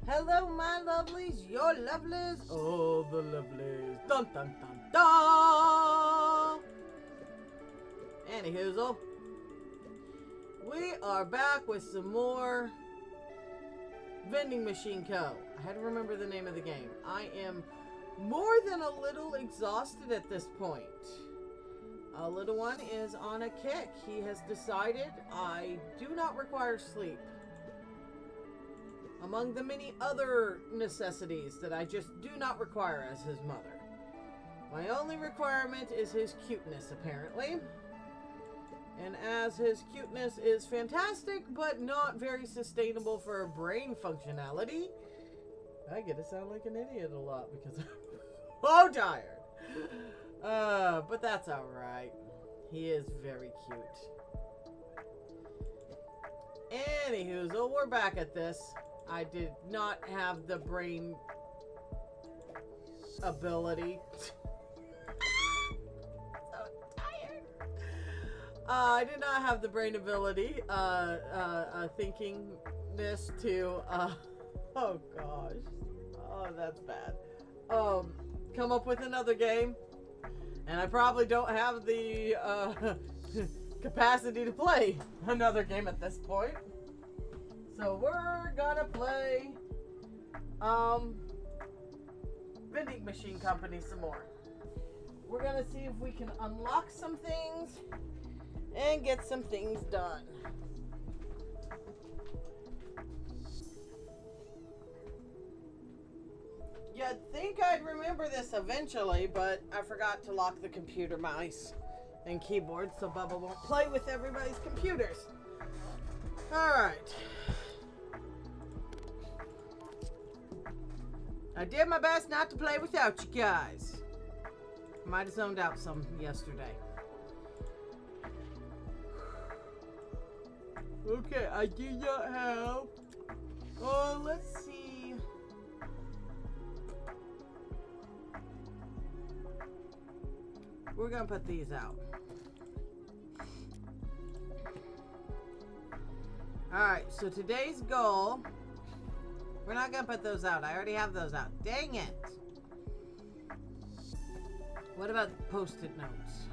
Hello, my lovelies, your lovelies, all the lovelies. Dun dun dun dun. Anywhoozle, we are back with some more Vending Machine Co. I had to remember the name of the game. I am more than a little exhausted at this point. A little one is on a kick. He has decided I do not require sleep. Among the many other necessities that I just do not require as his mother. My only requirement is his cuteness, apparently. And as his cuteness is fantastic, but not very sustainable for brain functionality, I get to sound like an idiot a lot because I'm so tired. But that's alright. He is very cute. Anywho, we're back at this. I did not have the brain ability. So tired. I did not have the brain ability, thinkingness to, oh gosh. Oh, that's bad. Come up with another game. And I probably don't have the, capacity to play another game at this point. So we're gonna play Vending Machine Company some more. We're gonna see if we can unlock some things and get some things done. You'd think I'd remember this eventually, but I forgot to lock the computer mice and keyboard so Bubba won't play with everybody's computers. Alright. I did my best not to play without you guys. Might have zoned out some yesterday. Okay, I do not have... Oh, let's see. We're gonna put these out. Alright, so today's goal... We're not gonna put those out. I already have those out. Dang it! What about post-it notes?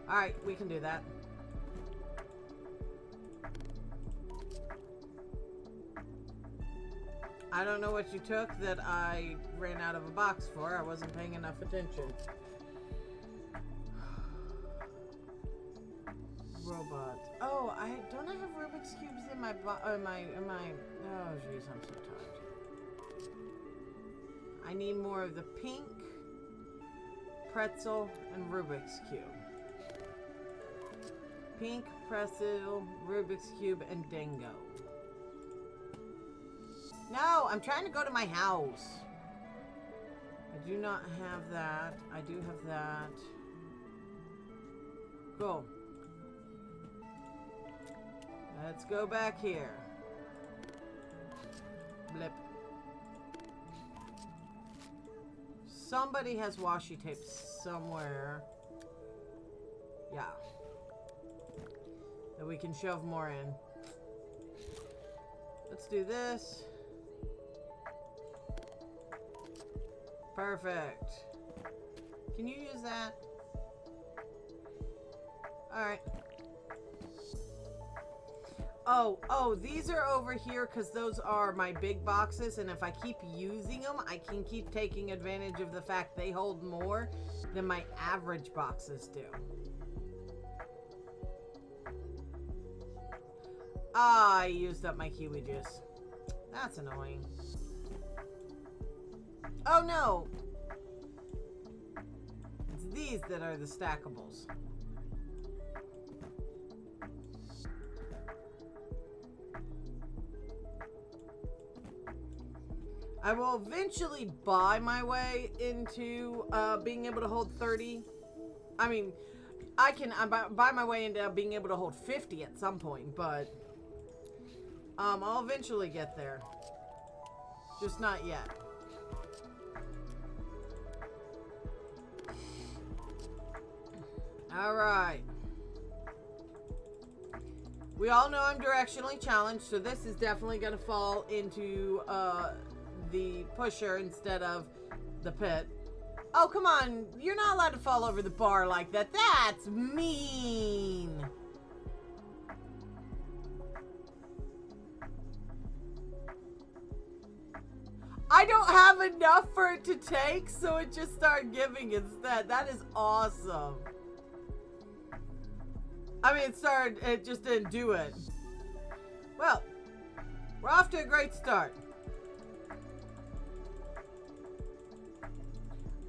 Alright, we can do that. I don't know what you took that I ran out of a box for. I wasn't paying enough attention. Robot. Oh, don't I have Rubik's cubes in my oh jeez, I'm so tired. I need more of the pink, pretzel, and Rubik's cube. Pink, pretzel, Rubik's cube, and dingo. No, I'm trying to go to my house. I do not have that. I do have that. Cool. Let's go back here. Blip. Somebody has washi tape somewhere. Yeah. That we can shove more in. Let's do this. Perfect. Can you use that? Alright. Oh, these are over here because those are my big boxes, and if I keep using them, I can keep taking advantage of the fact they hold more than my average boxes do. Ah, I used up my kiwi juice. That's annoying. Oh no! It's these that are the stackables. I will eventually buy my way into being able to hold 30. I mean, I can buy my way into being able to hold 50 at some point, but I'll eventually get there. Just not yet. All right. We all know I'm directionally challenged, so this is definitely going to fall into the pusher instead of the pit. Oh, come on. You're not allowed to fall over the bar like that. That's mean. I don't have enough for it to take, so it just started giving instead. That is awesome. I mean, it just didn't do it. Well, we're off to a great start.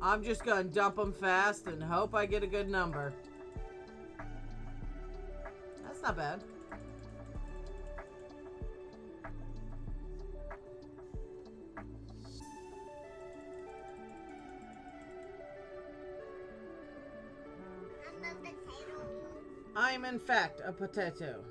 I'm just gonna dump them fast and hope I get a good number. That's not bad. I'm in fact a potato.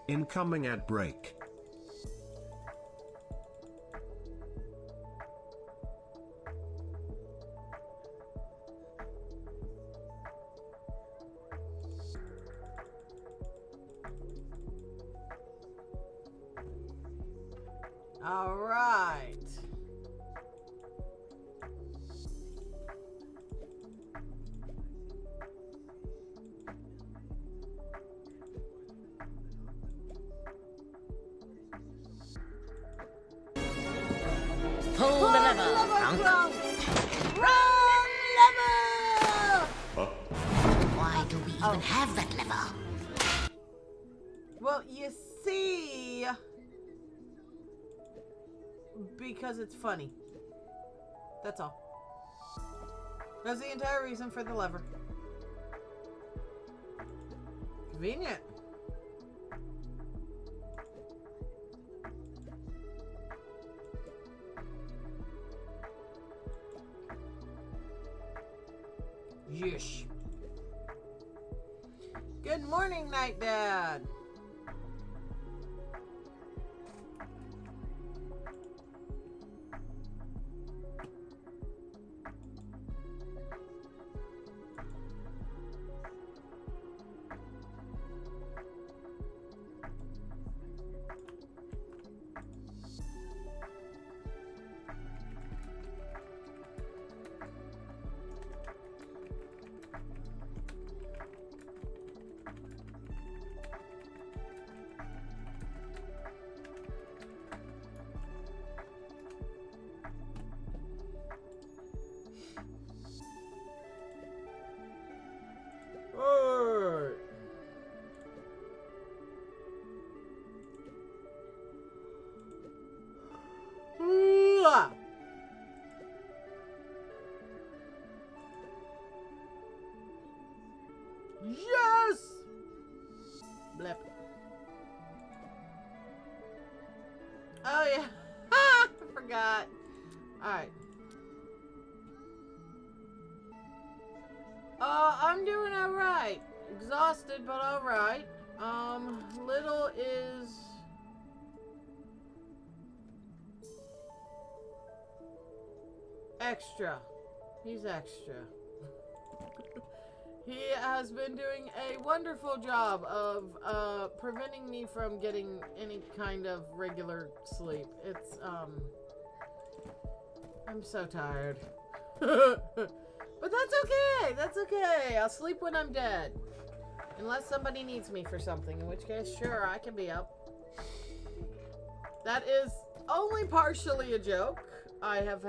Incoming ad break. All right. Pull the lever, Unc. Wrong lever! Why do we even have that lever? Well, you see, because it's funny. That's all. That's the entire reason for the lever. Convenient. Yeesh. Good morning, Night Dad. Alright. Yes! Blip. Oh yeah. I forgot. Alright. I'm doing alright. Exhausted, but alright. Little is... extra. He's extra. He has been doing a wonderful job of, preventing me from getting any kind of regular sleep. It's, I'm so tired. But that's okay. That's okay. I'll sleep when I'm dead. Unless somebody needs me for something, in which case, sure, I can be up. That is only partially a joke. I have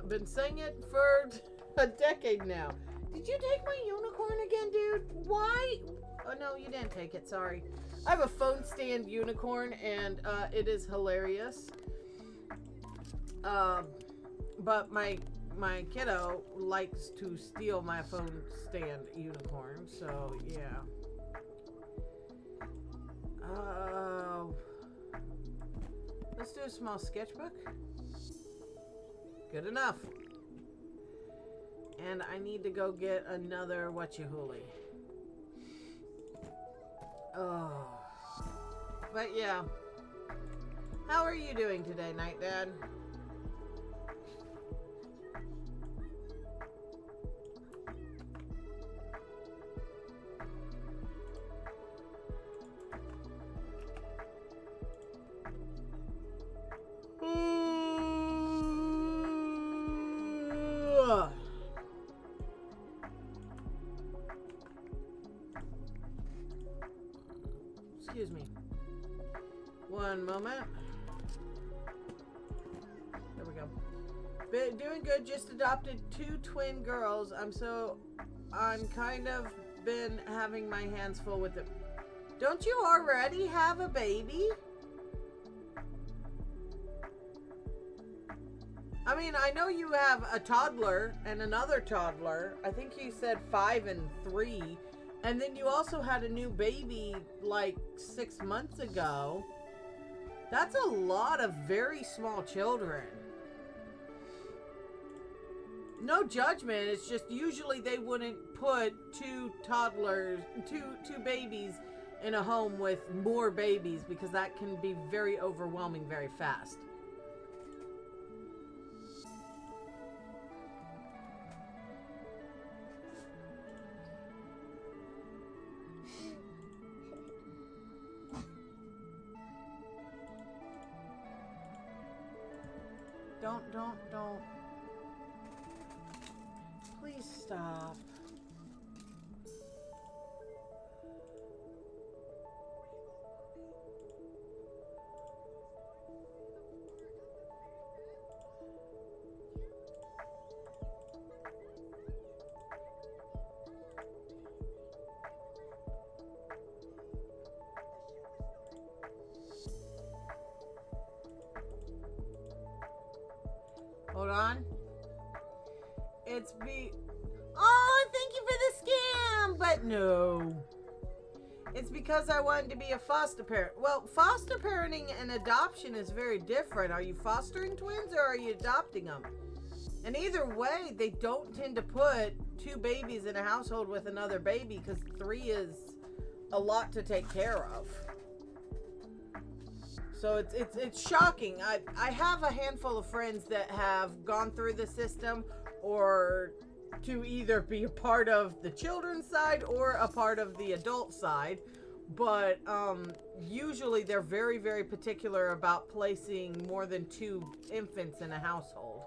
been saying it for a decade now. Did you take my unicorn again, dude? Why? Oh, no, you didn't take it. Sorry. I have a phone stand unicorn, and it is hilarious. But my kiddo likes to steal my phone stand unicorn, so yeah. Let's do a small sketchbook. Good enough. And I need to go get another whatcha-hooly. Oh. But yeah. How are you doing today, Night Dad? Excuse me. One moment. There we go. Doing good. Just adopted 2 twin girls. I'm kind of been having my hands full with it. Don't you already have a baby? I mean, I know you have a toddler and another toddler. I think you said 5 and 3. And then you also had a new baby like 6 months ago. That's a lot of very small children. No judgment. It's just usually they wouldn't put 2 toddlers, two babies in a home with more babies because that can be very overwhelming very fast. Don't. Please stop. Hold on. Oh, thank you for the scam! But no. It's because I wanted to be a foster parent. Well, foster parenting and adoption is very different. Are you fostering twins or are you adopting them? And either way, they don't tend to put 2 babies in a household with another baby because 3 is a lot to take care of. So it's shocking. I have a handful of friends that have gone through the system or to either be a part of the children's side or a part of the adult side. But usually they're very, very particular about placing more than 2 infants in a household.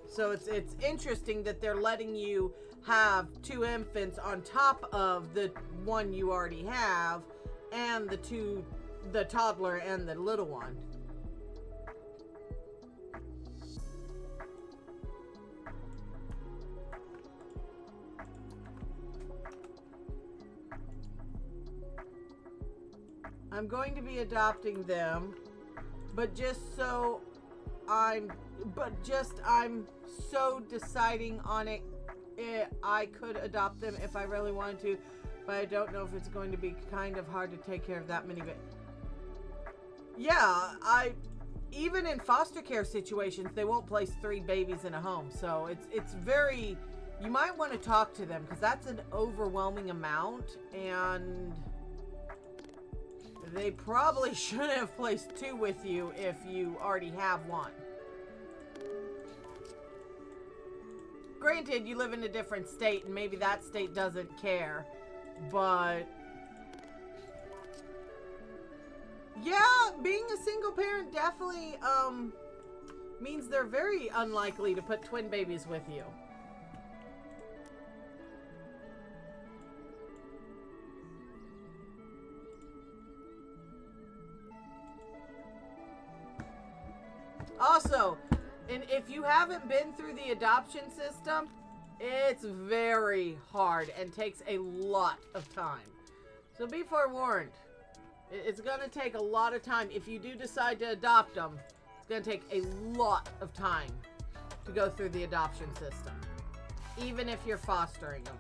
So it's interesting that they're letting you have 2 infants on top of the one you already have and the toddler and the little one. I'm going to be adopting them, but I'm so deciding on it. I could adopt them if I really wanted to, but I don't know if it's going to be kind of hard to take care of that many. Yeah, even in foster care situations, they won't place 3 babies in a home. So it's very, you might want to talk to them because that's an overwhelming amount, and they probably shouldn't have placed 2 with you if you already have 1. Granted, you live in a different state, and maybe that state doesn't care, but yeah, being a single parent definitely means they're very unlikely to put twin babies with you. Also, and if you haven't been through the adoption system, it's very hard and takes a lot of time. So be forewarned. It's going to take a lot of time. If you do decide to adopt them, it's going to take a lot of time to go through the adoption system, even if you're fostering them.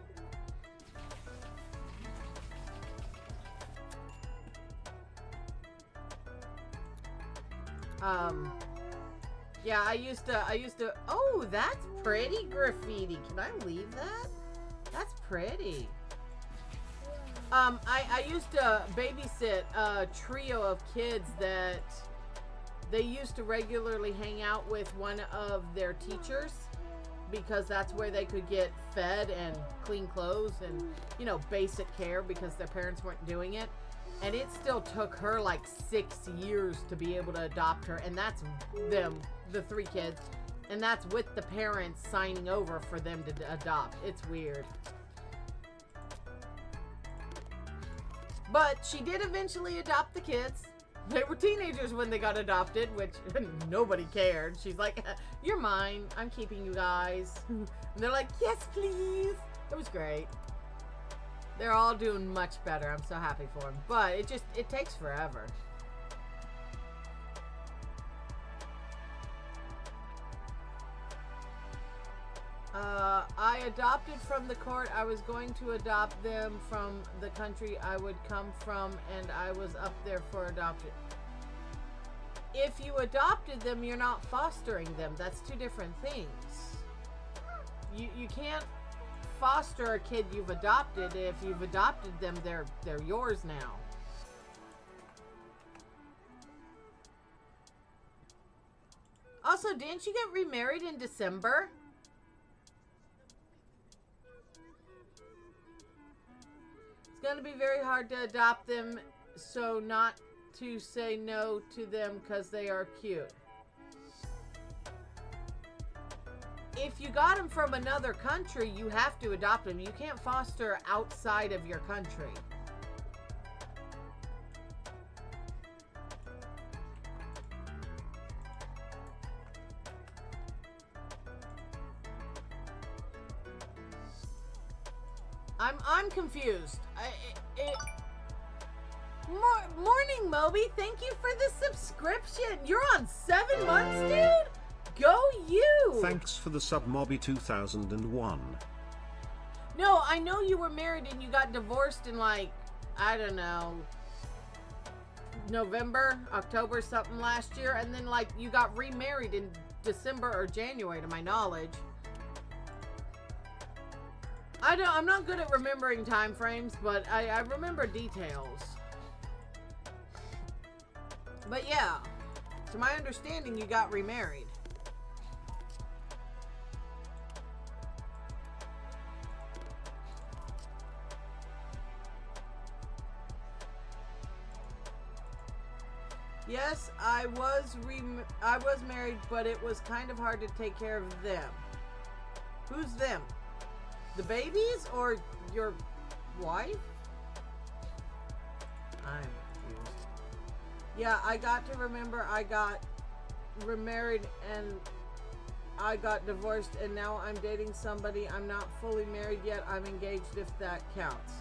Yeah, I used to, oh, that's pretty graffiti. Can I leave that? That's pretty. I used to babysit a trio of kids that they used to regularly hang out with one of their teachers because that's where they could get fed and clean clothes and, you know, basic care because their parents weren't doing it. And it still took her like 6 years to be able to adopt her. And that's them, the 3 kids. And that's with the parents signing over for them to adopt. It's weird. But she did eventually adopt the kids. They were teenagers when they got adopted, which nobody cared. She's like, you're mine. I'm keeping you guys. And they're like, yes, please. It was great. They're all doing much better. I'm so happy for them. But it takes forever. I adopted from the court. I was going to adopt them from the country I would come from, and I was up there for adoption. If you adopted them, you're not fostering them. That's 2 different things. You can't foster a kid you've adopted. If you've adopted them, they're yours now. Also, didn't you get remarried in December? It's going to be very hard to adopt them, so not to say no to them because they are cute. If you got them from another country, you have to adopt them. You can't foster outside of your country. I'm confused. Morning, Moby. Thank you for the subscription. You're on 7 months, dude. Go you. Thanks for the sub, Moby 2001. No, I know you were married and you got divorced in like, I don't know, November, October, something last year, and then like you got remarried in December or January, to my knowledge. I'm not good at remembering time frames, but I remember details. But yeah, to my understanding, you got remarried. Yes, I was married, but it was kind of hard to take care of them. Who's them? The babies or your wife? I'm confused. Yeah, I got to remember I got remarried and I got divorced and now I'm dating somebody. I'm not fully married yet. I'm engaged, if that counts.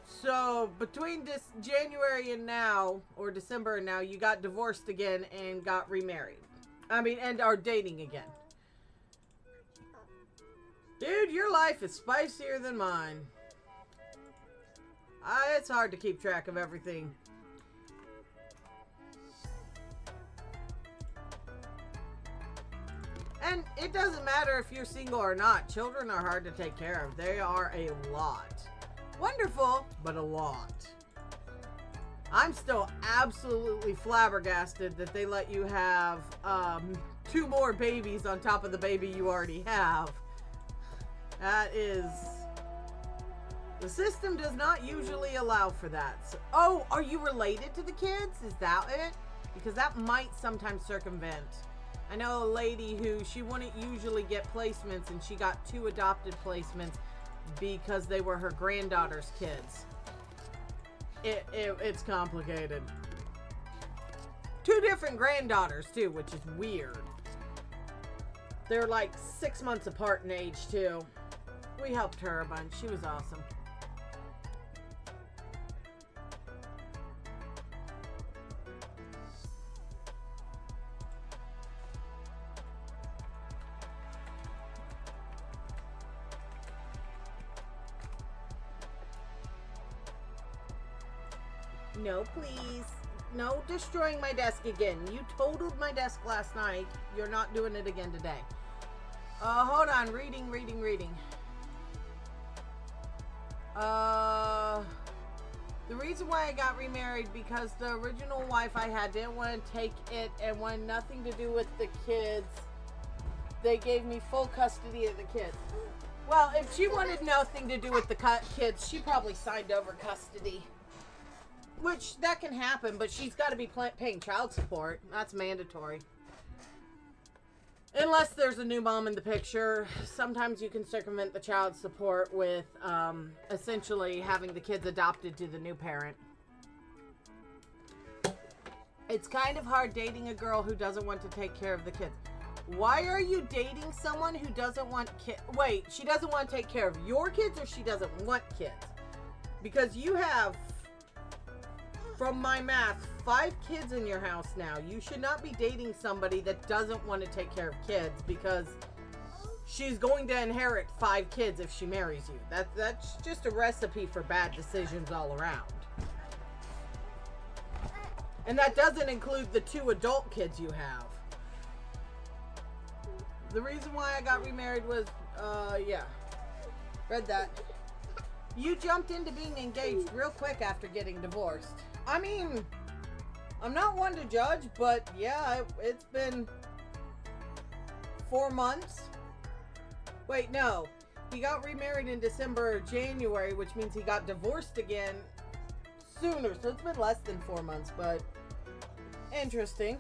So between this January and now, or December and now, you got divorced again and got remarried. And are dating again. Dude, your life is spicier than mine. It's hard to keep track of everything. And it doesn't matter if you're single or not. Children are hard to take care of. They are a lot. Wonderful, but a lot. I'm still absolutely flabbergasted that they let you have 2 more babies on top of the baby you already have. That is... The system does not usually allow for that. So, oh, are you related to the kids? Is that it? Because that might sometimes circumvent. I know a lady who, she wouldn't usually get placements, and she got 2 adopted placements because they were her granddaughter's kids. It's complicated. 2 different granddaughters, too, which is weird. They're like 6 months apart in age, too. We helped her a bunch. She was awesome. No, please. No destroying my desk again. You totaled my desk last night. You're not doing it again today. Hold on. Reading. The reason why I got remarried because the original wife I had didn't want to take it and wanted nothing to do with the kids. They gave me full custody of the kids. Well, if she wanted nothing to do with the kids, she probably signed over custody. Which, that can happen, but she's got to be paying child support. That's mandatory. Unless there's a new mom in the picture. Sometimes you can circumvent the child support with, essentially having the kids adopted to the new parent. It's kind of hard dating a girl who doesn't want to take care of the kids. Why are you dating someone who doesn't want kids? Wait, she doesn't want to take care of your kids or she doesn't want kids? Because you have, from my math, 5 kids in your house now. You should not be dating somebody that doesn't want to take care of kids because she's going to inherit 5 kids if she marries you. That's just a recipe for bad decisions all around. And that doesn't include the 2 adult kids you have. The reason why I got remarried was, yeah. Read that. You jumped into being engaged real quick after getting divorced. I mean, I'm not one to judge, but yeah, it's been 4 months. Wait, no. He got remarried in December or January, which means he got divorced again sooner. So it's been less than 4 months, but interesting.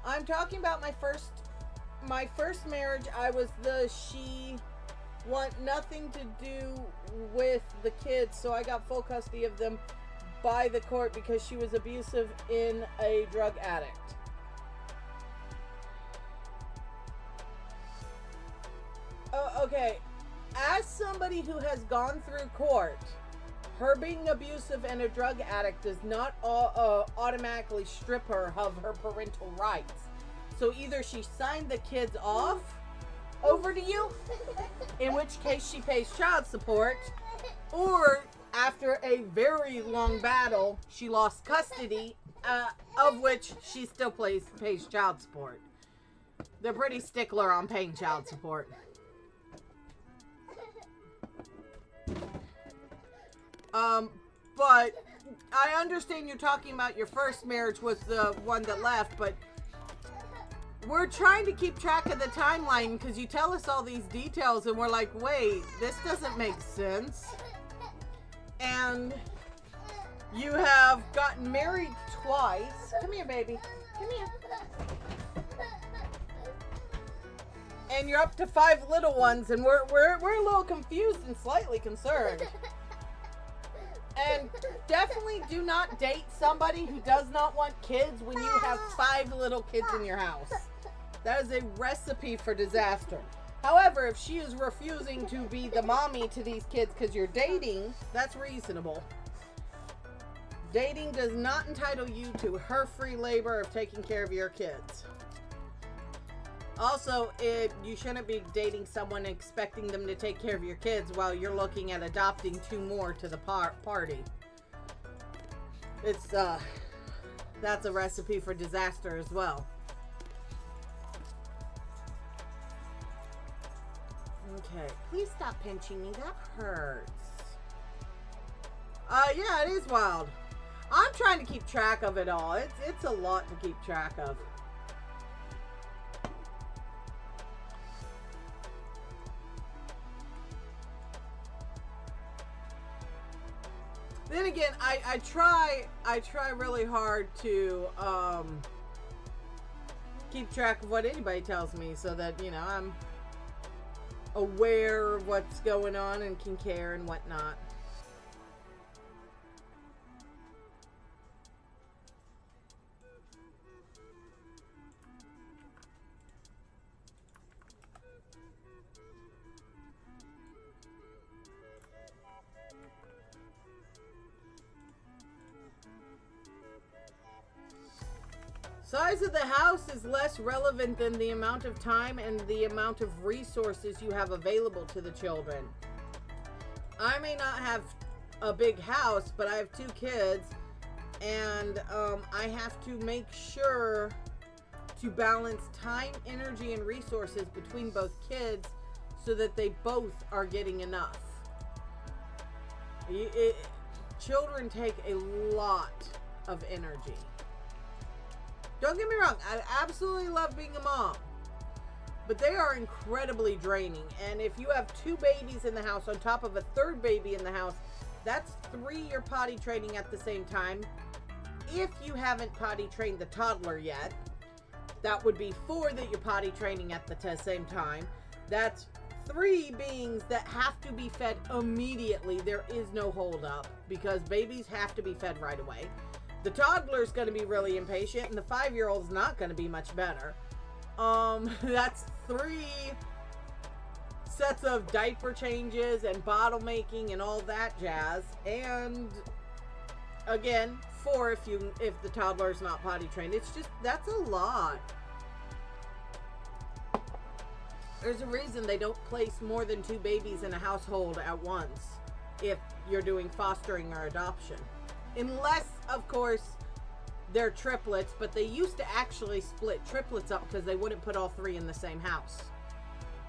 I'm talking about my first marriage. I was she want nothing to do with the kids, so I got full custody of them by the court because she was abusive and a drug addict. Okay, as somebody who has gone through court, her being abusive and a drug addict does not automatically strip her of her parental rights. So either she signed the kids off over to you, in which case she pays child support, or after a very long battle, she lost custody, of which she still pays child support. They're pretty stickler on paying child support. But I understand you're talking about your first marriage was the one that left, but we're trying to keep track of the timeline because you tell us all these details and we're like, wait, this doesn't make sense. And you have gotten married twice. Come here, baby. Come here. And you're up to 5 little ones, and we're a little confused and slightly concerned. And definitely do not date somebody who does not want kids when you have 5 little kids in your house. That is a recipe for disaster. However, if she is refusing to be the mommy to these kids because you're dating, that's reasonable. Dating does not entitle you to her free labor of taking care of your kids. Also, you shouldn't be dating someone expecting them to take care of your kids while you're looking at adopting 2 more to the party. It's, that's a recipe for disaster as well. Okay, please stop pinching me. That hurts. Yeah, it is wild. I'm trying to keep track of it all. It's a lot to keep track of. Then again, I try really hard to keep track of what anybody tells me so that, you know, I'm aware of what's going on and can care and whatnot. Size of the house is less relevant than the amount of time and the amount of resources you have available to the children. I may not have a big house, but I have 2 kids, and I have to make sure to balance time, energy, and resources between both kids so that they both are getting enough. Children take a lot of energy. Don't get me wrong, I absolutely love being a mom, but they are incredibly draining. And if you have 2 babies in the house on top of a 3rd baby in the house, that's 3 you're potty training at the same time. If you haven't potty trained the toddler yet, that would be 4 that you're potty training at the same time. That's 3 beings that have to be fed immediately. There is no hold up because babies have to be fed right away. The toddler's going to be really impatient, and the 5-year-old's not going to be much better. That's 3 sets of diaper changes and bottle making and all that jazz. And again, 4 if the toddler's not potty trained. It's just, that's a lot. There's a reason they don't place more than 2 babies in a household at once if you're doing fostering or adoption. Unless, of course, they're triplets, but they used to actually split triplets up because they wouldn't put all 3 in the same house.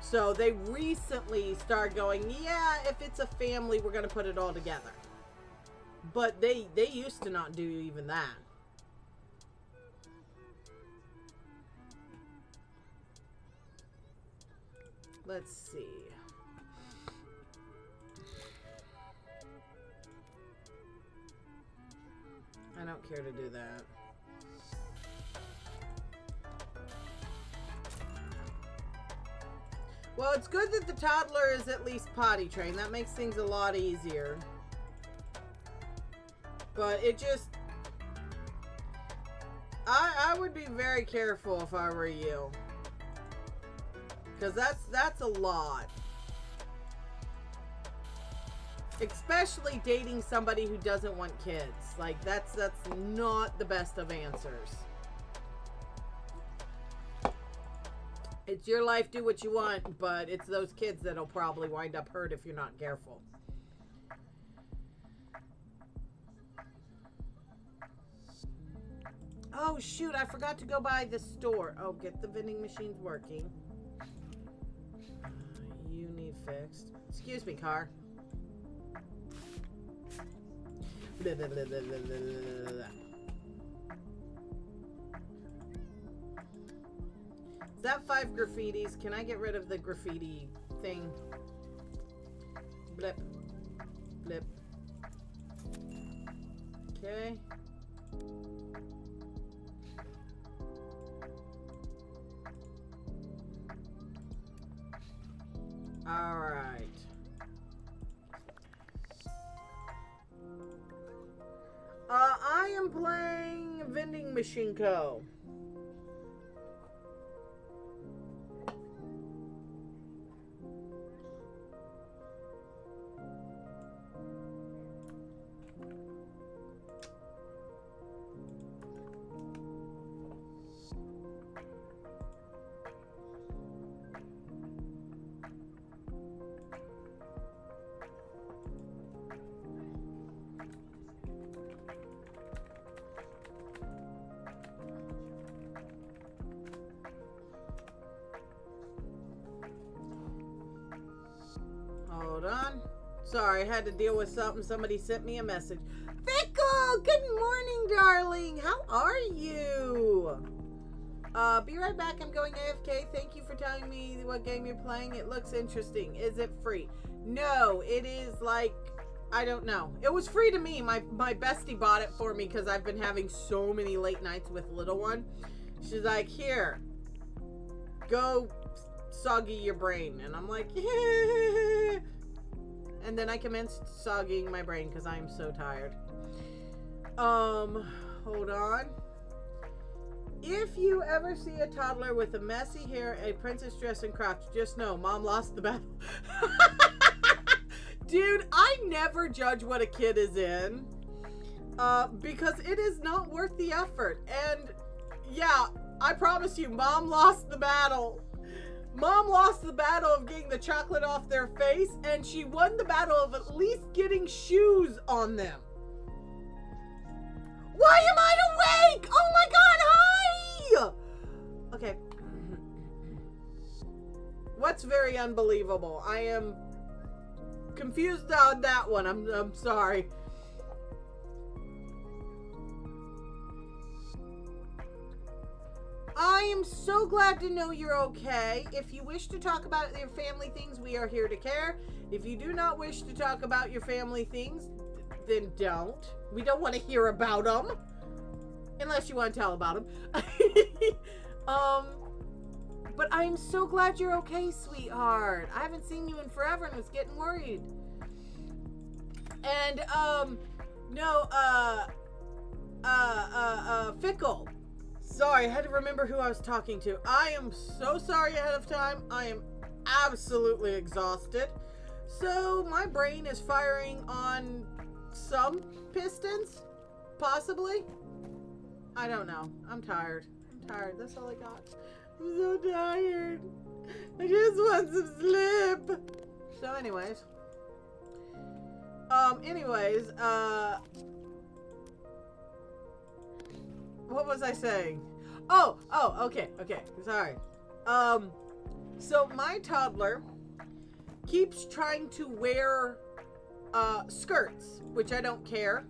So they recently started going, yeah, if it's a family, we're going to put it all together. But they used to not do even that. Let's see. I don't care to do that. Well, it's good that the toddler is at least potty trained. That makes things a lot easier. But it just... I would be very careful if I were you. Because that's a lot. Especially dating somebody who doesn't want kids. Like, that's not the best of answers. It's your life, do what you want, but it's those kids that'll probably wind up hurt if you're not careful. Oh, shoot, I forgot to go by the store. Oh, get the vending machines working. You need fixed. Excuse me, car. Blah, blah, blah, blah, blah, blah, blah. Is that 5 graffitis? Can I get rid of the graffiti thing? Blip. Blip. Okay. All right. I am playing Vending Machine Co. Hold on. Sorry, I had to deal with something. Somebody sent me a message. Fickle! Good morning, darling. How are you? Be right back. I'm going AFK. Thank you for telling me what game you're playing. It looks interesting. Is it free? No, it is like, I don't know. It was free to me. My bestie bought it for me because I've been having so many late nights with little one. She's like, here, go soggy your brain. And I'm like, yeah. And then I commenced sogging my brain because I am so tired. Hold on. If you ever see a toddler with a messy hair, a princess dress, and Crocs, just know mom lost the battle. Dude, I never judge what a kid is in because it is not worth the effort. And yeah, I promise you, Mom lost the battle. Mom lost the battle of getting the chocolate off their face, and she won the battle of at least getting shoes on them. Why am I awake? Oh my god, hi! Okay. What's very unbelievable? I am confused on that one. I'm sorry. I am so glad to know you're okay. If you wish to talk about your family things, we are here to care. If you do not wish to talk about your family things, then don't. We don't want to hear about them. Unless you want to tell about them. But I'm so glad you're okay, sweetheart. I haven't seen you in forever and was getting worried. And, Fickle. Sorry, I had to remember who I was talking to. I am so sorry ahead of time. I am absolutely exhausted. So my brain is firing on some pistons, possibly. I don't know. I'm tired. That's all I got. I'm so tired. I just want some sleep. So anyways, what was I saying? Oh, okay, sorry. So my toddler keeps trying to wear skirts, which I don't care.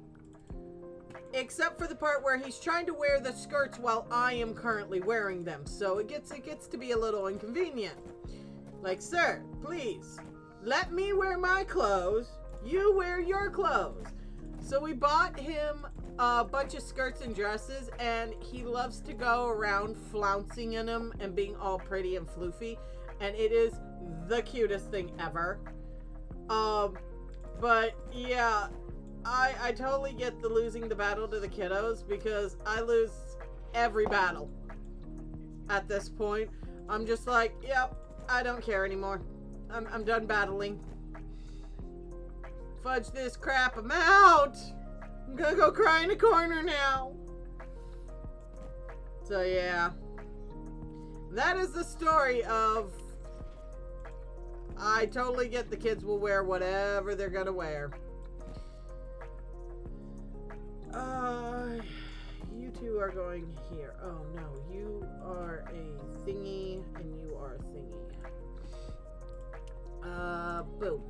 Except for the part where he's trying to wear the skirts while I am currently wearing them. So it gets to be a little inconvenient. Like, sir, please, let me wear my clothes. You wear your clothes. So we bought him a bunch of skirts and dresses, and he loves to go around flouncing in them and being all pretty and floofy. And it is the cutest thing ever. But yeah, I totally get the losing the battle to the kiddos, because I lose every battle at this point. I'm just like, yep, I don't care anymore. I'm done battling. Fudge this crap, I'm out. I'm gonna go cry in a corner now. So yeah, that is the story of I totally get the kids will wear whatever they're gonna wear. You two are going here. Oh no, you are a thingy and you are a thingy. Boom.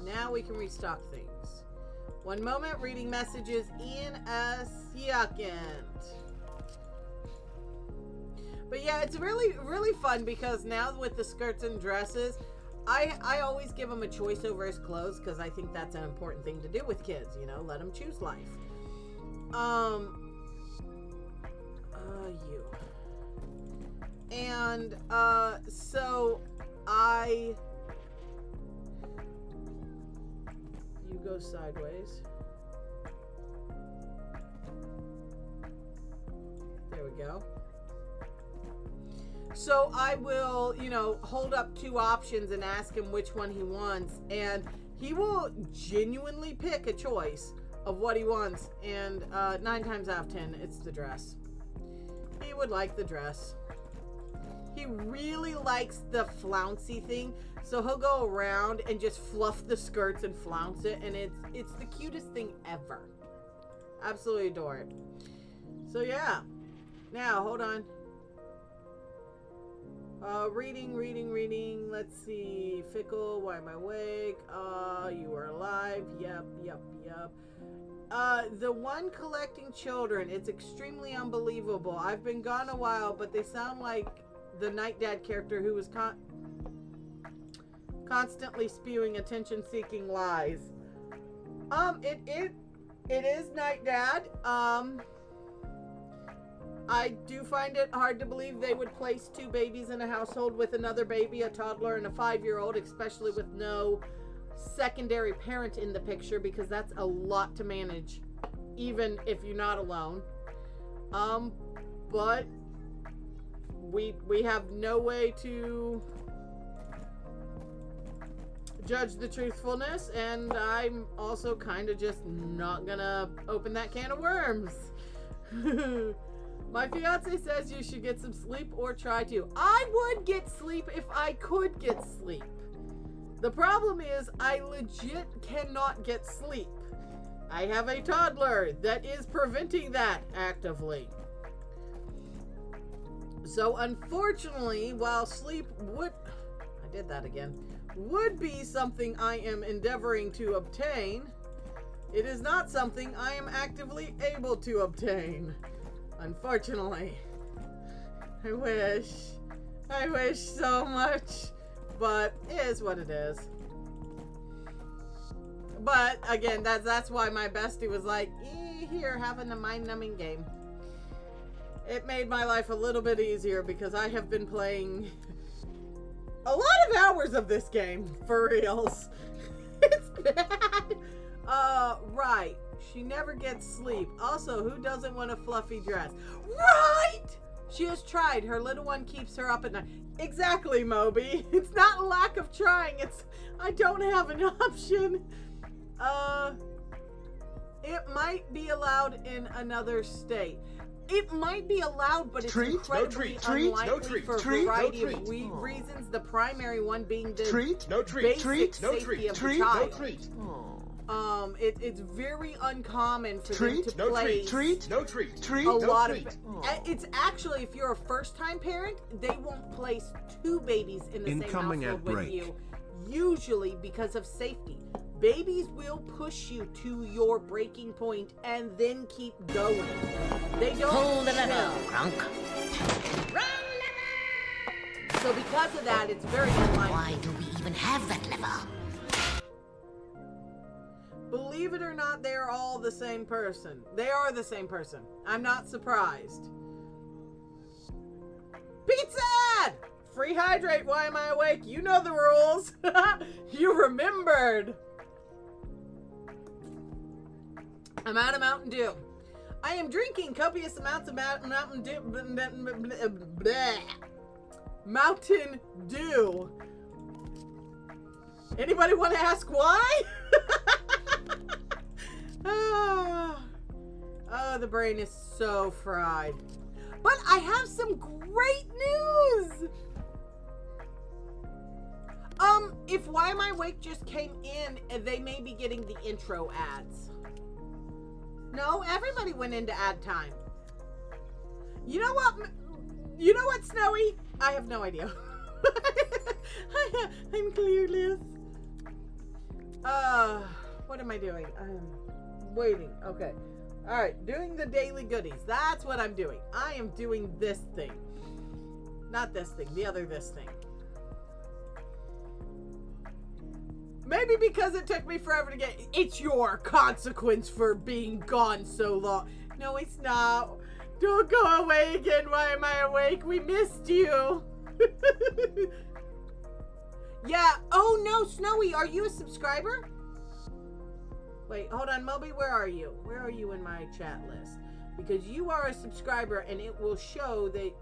Now we can restock things. One moment, reading messages in a second. But yeah, it's really, really fun because now with the skirts and dresses, I always give him a choice over his clothes because I think that's an important thing to do with kids, you know, let them choose life. You. And, so you go sideways. There we go. So I will, you know, hold up two options and ask him which one he wants, and he will genuinely pick a choice of what he wants, and 9 times out of 10, it's the dress. He would like the dress. He really likes the flouncy thing, so he'll go around and just fluff the skirts and flounce it, and it's the cutest thing ever. Absolutely adore it. So yeah. Now, hold on. Reading. Let's see. Fickle, why am I awake? You are alive. Yep. The one collecting children. It's extremely unbelievable. I've been gone a while, but they sound like the Night Dad character who was constantly spewing attention-seeking lies. It is Night Dad. I do find it hard to believe they would place 2 babies in a household with another baby, a toddler, and a 5-year-old, especially with no secondary parent in the picture, because that's a lot to manage, even if you're not alone. But we have no way to judge the truthfulness, and I'm also kind of just not gonna open that can of worms. My fiance says you should get some sleep or try to. I would get sleep if I could get sleep. The problem is I legit cannot get sleep. I have a toddler that is preventing that actively. So unfortunately, while sleep would be something I am endeavoring to obtain, it is not something I am actively able to obtain. Unfortunately. I wish so much, but it is what it is. But again, that's why my bestie was like, here, having a mind-numbing game. It made my life a little bit easier because I have been playing a lot of hours of this game, for reals. It's bad. Right. She never gets sleep. Also, who doesn't want a fluffy dress? Right! She has tried. Her little one keeps her up at night. Exactly, Moby. It's not a lack of trying. It's I don't have an option. It might be allowed in another state. It might be allowed, but it's incredibly unlikely for a variety of reasons. The primary one being the basic safety of the child. It's very uncommon for them to place a lot of. It's actually, if you're a first-time parent, they won't place two babies in the same household with you, usually because of safety. Babies will push you to your breaking point and then keep going. They don't Pull the lever, Grunk. So because of that, it's very unlikely. Why do we even have that lever? Believe it or not, they are all the same person. They are the same person. I'm not surprised. Pizza! Free hydrate, why am I awake? You know the rules. You remembered. I'm out of Mountain Dew. I am drinking copious amounts of Mountain Dew. Mountain Dew. Anybody want to ask why? Oh, the brain is so fried. But I have some great news. If Why Am I Awake just came in, they may be getting the intro ads. No, everybody went into ad time. You know what? You know what, Snowy? I have no idea. I'm clueless. What am I doing? I'm waiting. Okay. All right. Doing the daily goodies. That's what I'm doing. I am doing this thing. Not this thing. The other this thing. Maybe because it took me forever to get... It's your consequence for being gone so long. No, it's not. Don't go away again. Why am I awake? We missed you. Yeah. Oh, no, Snowy. Are you a subscriber? Wait, hold on. Moby, where are you? Where are you in my chat list? Because you are a subscriber, and it will show that...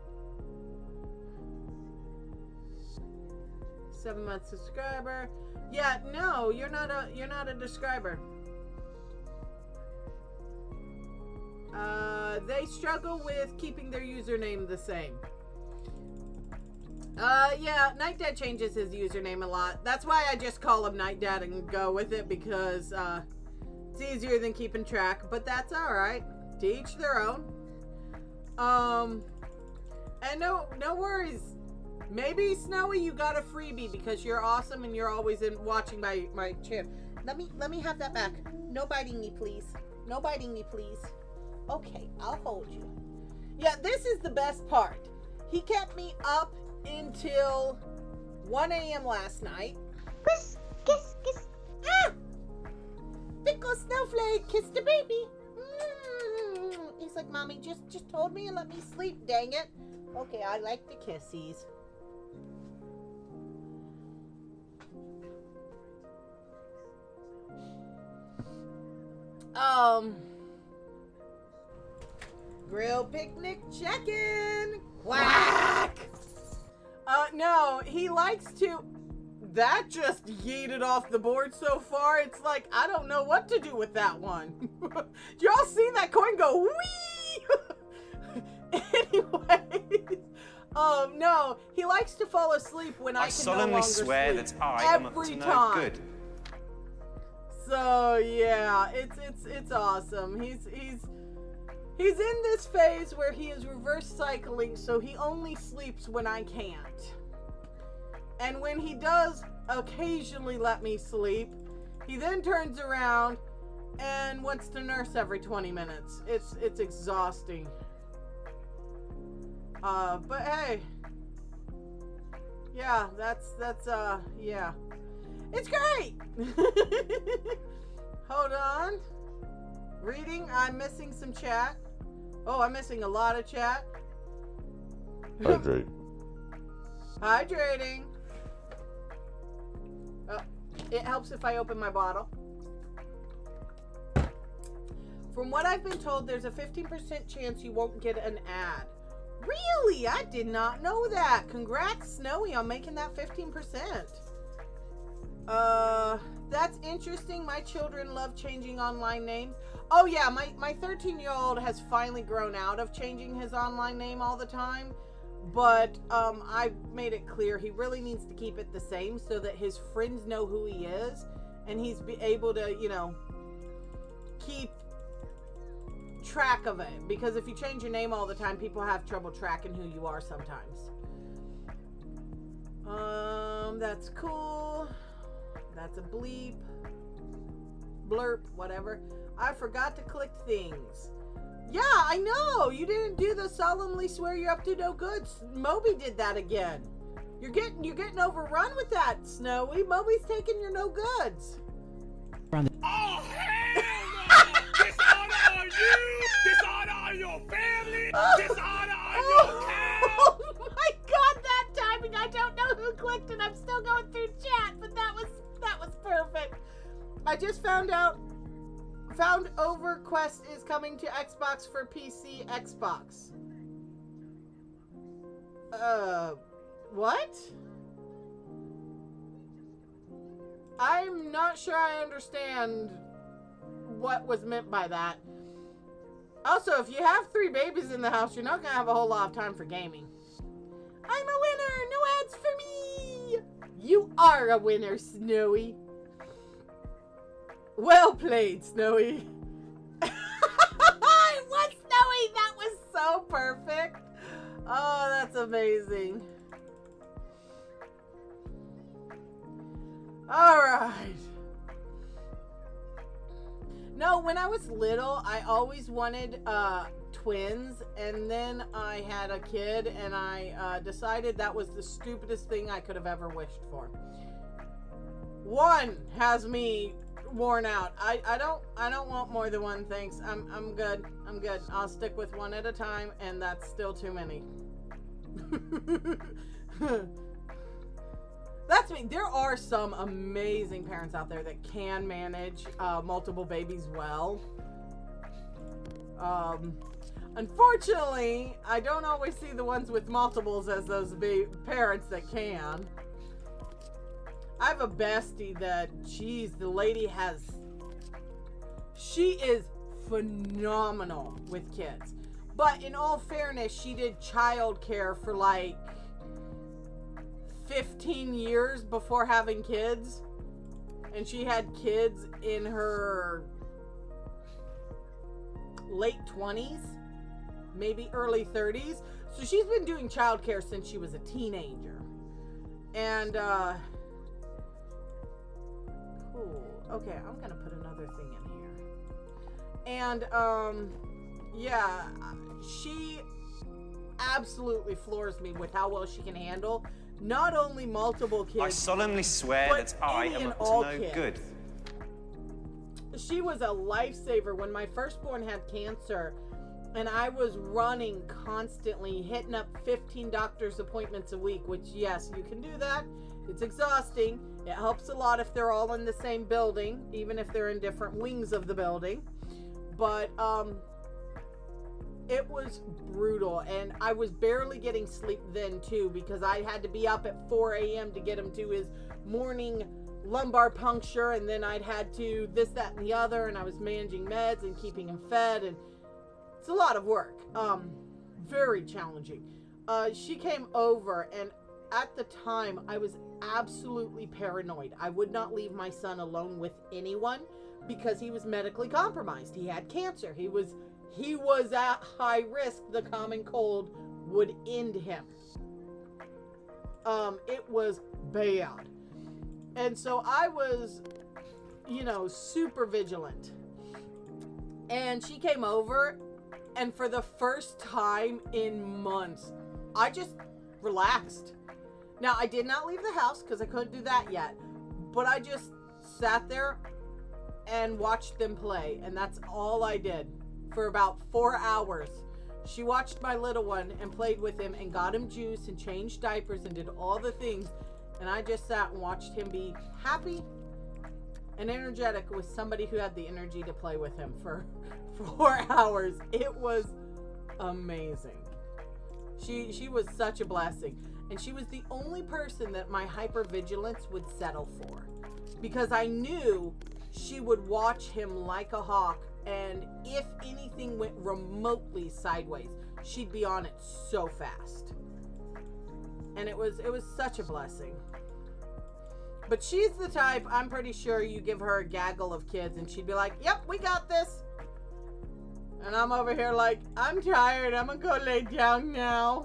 7-month subscriber. Yeah, no, you're not a subscriber. They struggle with keeping their username the same. Yeah, Night Dad changes his username a lot. That's why I just call him Night Dad and go with it, because it's easier than keeping track. But that's all right. To each their own. And no worries. Maybe, Snowy, you got a freebie because you're awesome and you're always watching my channel. Let me have that back. No biting me, please. No biting me, please. Okay, I'll hold you. Yeah, this is the best part. He kept me up until 1 a.m. last night. Kiss, kiss, kiss. Ah! Pickle Snowflake, kiss the baby. He's like, Mommy, just hold me and let me sleep, dang it. Okay, I like the kissies. Grill picnic check-in. Quack. No, he likes to. That just yeeted off the board so far. It's like, I don't know what to do with that one. Do y'all see that coin go whee? Anyways, no, he likes to fall asleep when I can no longer swear sleep. that I am up to no good. So yeah, it's awesome. He's in this phase where he is reverse cycling, so he only sleeps when I can't. And when he does occasionally let me sleep, he then turns around and wants to nurse every 20 minutes. It's exhausting. But hey. Yeah, that's yeah. It's great. Hold on. Reading, I'm missing some chat. Oh, I'm missing a lot of chat. Hydrate. Hydrating. It helps if I open my bottle. From what I've been told, there's a 15% chance you won't get an ad. Really? I did not know that. Congrats, Snowy, on making that 15%. That's interesting. My children love changing online names. Oh yeah, my 13-year-old has finally grown out of changing his online name all the time. But I made it clear he really needs to keep it the same so that his friends know who he is, and he's able to, you know, keep track of it. Because if you change your name all the time, people have trouble tracking who you are sometimes. That's cool. That's a bleep. Blurp, whatever. I forgot to click things. Yeah, I know. You didn't do the solemnly swear you're up to no good. Moby did that again. You're getting overrun with that, Snowy. Moby's taking your no goods. Oh hell no! Dishonor on you! Dishonor on your family! Dishonor on your cow! Oh my god, that timing! I don't know who clicked it. I'm still going through chat, but that was perfect. I just found EverQuest is coming to Xbox for PC Xbox. What? I'm not sure I understand what was meant by that. Also, if you have 3 babies in the house, you're not gonna have a whole lot of time for gaming. I'm a winner! No ads for me! You are a winner, Snowy. Well played, Snowy. It was Snowy! That was so perfect. Oh, that's amazing. Alright. No, when I was little, I always wanted twins, and then I had a kid, and I decided that was the stupidest thing I could have ever wished for. One has me worn out. I don't want more than one, thanks. I'm good. I'm good. I'll stick with one at a time, and that's still too many. That's me. There are some amazing parents out there that can manage multiple babies well. Unfortunately, I don't always see the ones with multiples as those parents that can. I have a bestie that, geez, the lady she is phenomenal with kids. But in all fairness, she did childcare for like 15 years before having kids. And she had kids in her late 20s, maybe early 30s. So she's been doing childcare since she was a teenager. And, cool. Okay, I'm gonna put another thing in here. And, yeah, she absolutely floors me with how well she can handle not only multiple kids. I solemnly swear that I am up to no good. She was a lifesaver when my firstborn had cancer, and I was running constantly, hitting up 15 doctor's appointments a week, which, yes, you can do that. It's exhausting. It helps a lot if they're all in the same building, even if they're in different wings of the building. But, it was brutal, and I was barely getting sleep then, too, because I had to be up at 4 a.m. to get him to his morning lumbar puncture, and then I'd had to this, that, and the other, and I was managing meds and keeping him fed, and it's a lot of work. very challenging. She came over, and at the time, I was absolutely paranoid. I would not leave my son alone with anyone because he was medically compromised. He had cancer. He was at high risk. The common cold would end him. It was bad. And so I was, super vigilant. And she came over, and for the first time in months, I just relaxed. Now, I did not leave the house because I couldn't do that yet, but I just sat there and watched them play, and that's all I did for about 4 hours. She watched my little one and played with him and got him juice and changed diapers and did all the things, and I just sat and watched him be happy and energetic with somebody who had the energy to play with him for 4 hours. It was amazing. She was such a blessing. And she was the only person that my hypervigilance would settle for. Because I knew she would watch him like a hawk. And if anything went remotely sideways, she'd be on it so fast. And it was such a blessing. But she's the type, I'm pretty sure you give her a gaggle of kids and she'd be like, yep, we got this. And I'm over here like, I'm tired. I'm gonna go lay down now.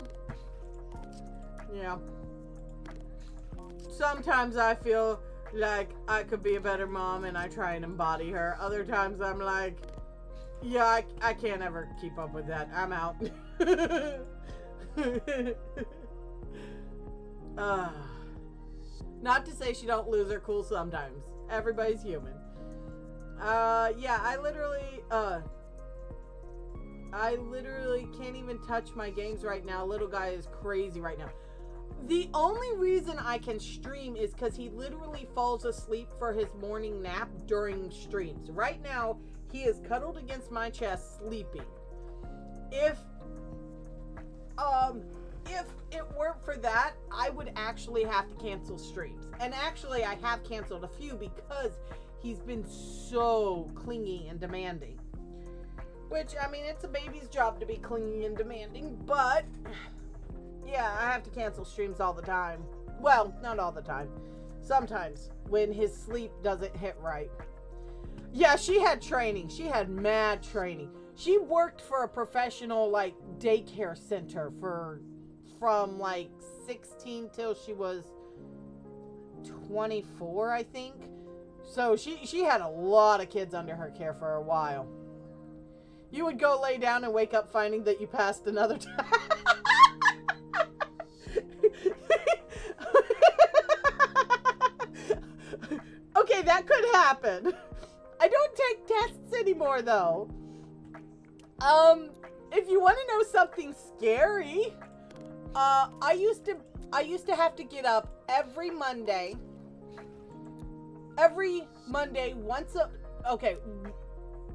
Yeah. Sometimes I feel like I could be a better mom and I try and embody her. Other times I'm like, yeah, I can't ever keep up with that. I'm out. Not to say she don't lose her cool sometimes. Everybody's human. Yeah, I literally can't even touch my games right now. Little guy is crazy right now. The only reason I can stream is because he literally falls asleep for his morning nap during streams. Right now, he is cuddled against my chest sleeping. If it weren't for that, I would actually have to cancel streams. And actually, I have canceled a few because he's been so clingy and demanding. Which, I mean, it's a baby's job to be clingy and demanding, but yeah, I have to cancel streams all the time. Well, not all the time. Sometimes, when his sleep doesn't hit right. Yeah, she had training. She had mad training. She worked for a professional, daycare center from 16 till she was 24, I think. So she had a lot of kids under her care for a while. You would go lay down and wake up finding that you passed another time. Okay, that could happen. I don't take tests anymore, though. If you want to know something scary, I used to have to get up every Monday.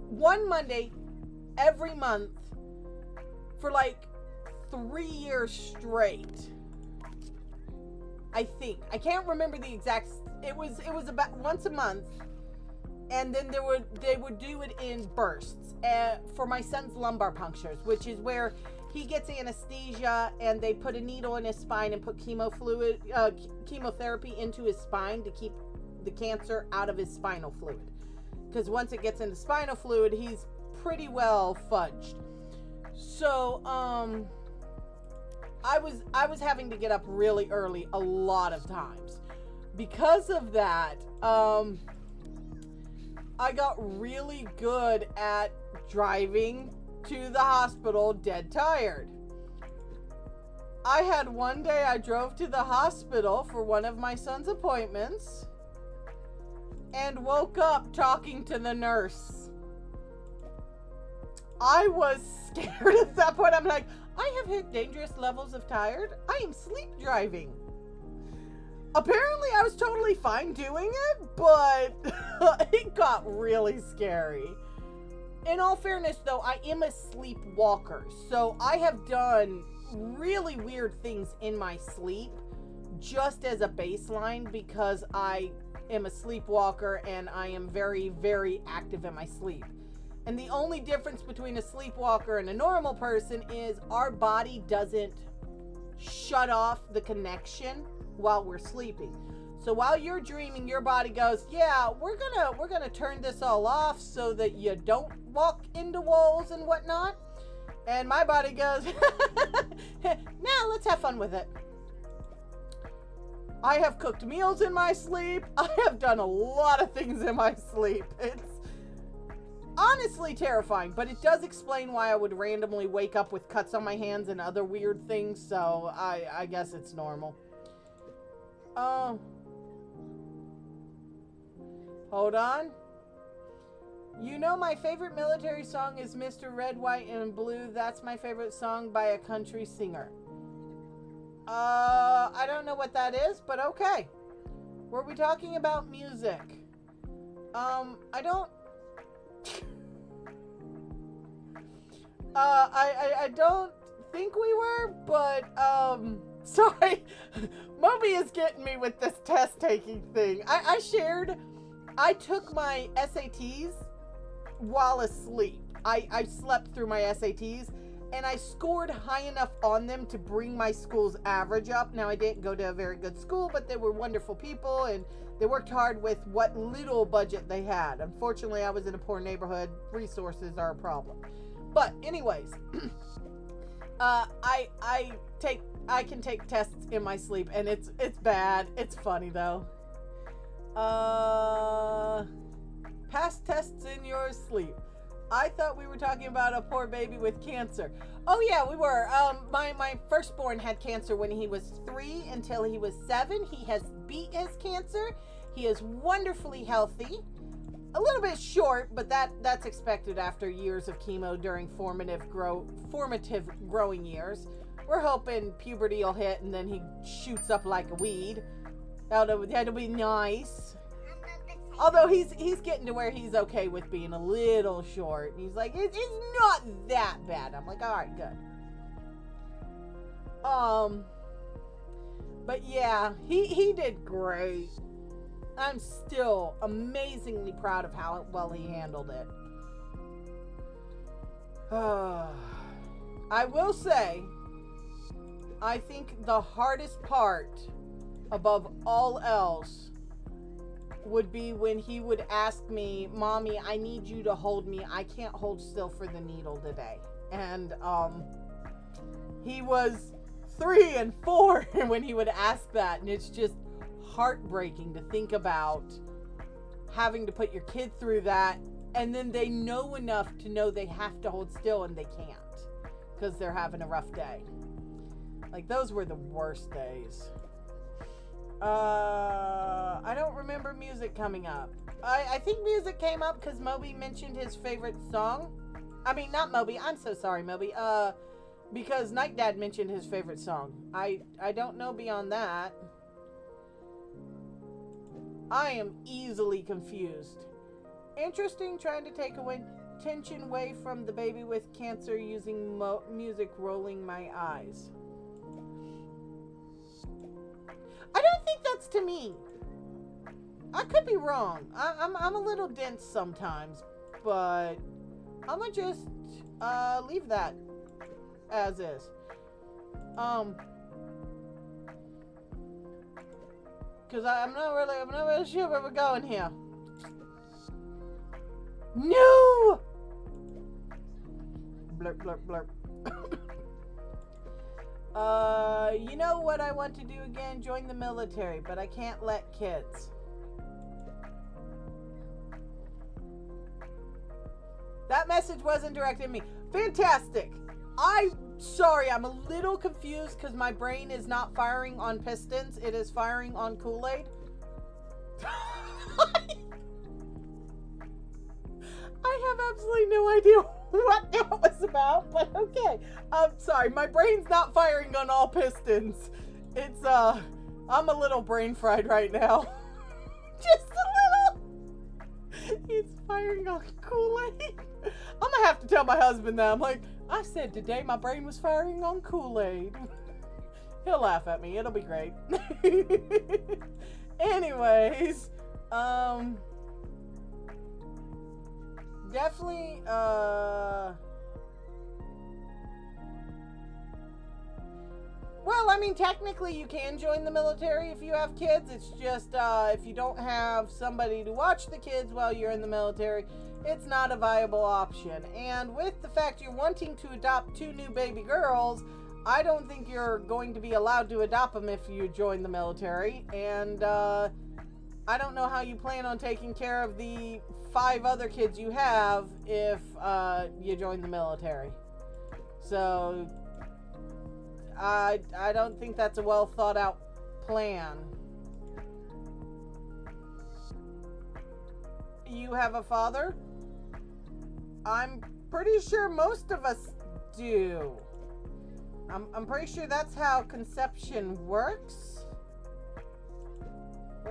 One Monday every month for 3 years straight. I think. I can't remember the exact. It was about once a month, and then they would do it in bursts for my son's lumbar punctures, which is where he gets anesthesia and they put a needle in his spine and put chemotherapy into his spine to keep the cancer out of his spinal fluid. Because once it gets into spinal fluid, he's pretty well fudged. So I was having to get up really early a lot of times. Because of that, I got really good at driving to the hospital dead tired. I had one day I drove to the hospital for one of my son's appointments and woke up talking to the nurse. I was scared at that point. I'm like, I have hit dangerous levels of tired. I am sleep driving. Apparently, I was totally fine doing it, but it got really scary. In all fairness, though, I am a sleepwalker, so I have done really weird things in my sleep just as a baseline because I am a sleepwalker and I am very, very active in my sleep. And the only difference between a sleepwalker and a normal person is our body doesn't shut off the connection while we're sleeping. So while you're dreaming, your body goes, yeah, we're gonna turn this all off so that you don't walk into walls and whatnot. And my body goes, now let's have fun with it. I have cooked meals in my sleep. I have done a lot of things in my sleep. It's honestly terrifying, but it does explain why I would randomly wake up with cuts on my hands and other weird things, so I guess it's normal. Hold on. You know my favorite military song is Mr. Red, White, and Blue. That's my favorite song by a country singer. I don't know what that is, but okay. Were we talking about music? I don't... I don't think we were, but, sorry. Moby is getting me with this test taking thing. I took my SATs while asleep. I slept through my SATs, and I scored high enough on them to bring my school's average up. Now, I didn't go to a very good school, but they were wonderful people, and they worked hard with what little budget they had. Unfortunately, I was in a poor neighborhood. Resources are a problem. But anyways, I can take tests in my sleep, and it's bad. It's funny though. Pass tests in your sleep. I thought we were talking about a poor baby with cancer. Oh yeah, we were. My firstborn had cancer when he was 3 until he was 7. He has beat his cancer. He is wonderfully healthy. A little bit short, but that's expected after years of chemo during formative growing years. We're hoping puberty will hit and then he shoots up like a weed. That'll be nice. Although he's getting to where he's okay with being a little short. He's like, it's not that bad. I'm like, all right, good. But yeah, he did great. I'm still amazingly proud of how well he handled it. I will say, I think the hardest part above all else would be when he would ask me, Mommy, I need you to hold me. I can't hold still for the needle today. And he was 3 and 4 when he would ask that, and it's just heartbreaking to think about having to put your kid through that, and then they know enough to know they have to hold still and they can't because they're having a rough day. Like, those were the worst days. I don't remember music coming up. I think music came up because Moby mentioned his favorite song. I mean, not Moby. I'm so sorry, Moby. Because Night Dad mentioned his favorite song. I don't know beyond that. I am easily confused. Interesting, trying to take attention away from the baby with cancer using music rolling my eyes. I don't think that's to me. I could be wrong. I'm a little dense sometimes, but I'm gonna just leave that as is. Because I'm not really sure where we're going here. No! Blurp, blurp, blurp. You know what I want to do again? Join the military, but I can't let kids. That message wasn't directed at me. Fantastic! I'm sorry, I'm a little confused because my brain is not firing on pistons. It is firing on Kool-Aid. I have absolutely no idea what that was about, but okay. I'm sorry, my brain's not firing on all pistons. It's, I'm a little brain fried right now. Just a little. It's firing on Kool-Aid. I'm gonna have to tell my husband that. I'm like, I said today my brain was firing on Kool-Aid. He'll laugh at me. It'll be great. Anyways, definitely, well, I mean, technically you can join the military if you have kids. It's just, if you don't have somebody to watch the kids while you're in the military, it's not a viable option. And with the fact you're wanting to adopt 2 new baby girls, I don't think you're going to be allowed to adopt them if you join the military. And, I don't know how you plan on taking care of the 5 other kids you have if, you join the military. So, I don't think that's a well thought out plan. You have a father? I'm pretty sure most of us do. I'm pretty sure that's how conception works.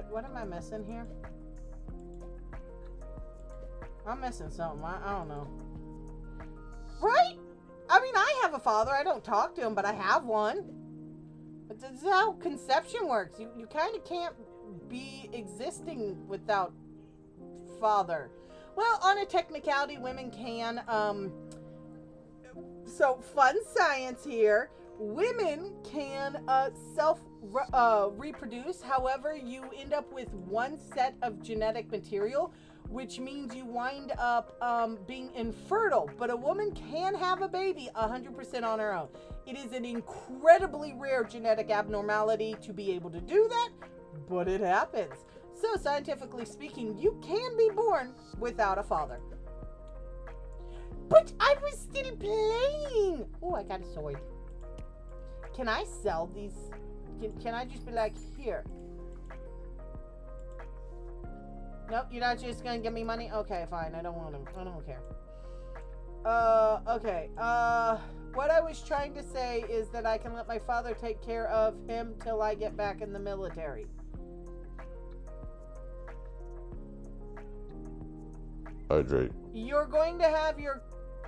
What am I missing here? I'm missing something. I don't know. Right? I mean, I have a father. I don't talk to him, but I have one. But this is how conception works. You kind of can't be existing without father. Well, on a technicality, women can. So, fun science here. Women can reproduce. However, you end up with one set of genetic material, which means you wind up being infertile. But a woman can have a baby 100% on her own. It is an incredibly rare genetic abnormality to be able to do that, but it happens. So scientifically speaking, you can be born without a father. But I was still playing. Oh, I got a sword. Can I sell these? Can I just be like, here? Nope, you're not just gonna give me money? Okay, fine. I don't want them. I don't care. Okay. What I was trying to say is that I can let my father take care of him till I get back in the military. Hydrate. You're going to have your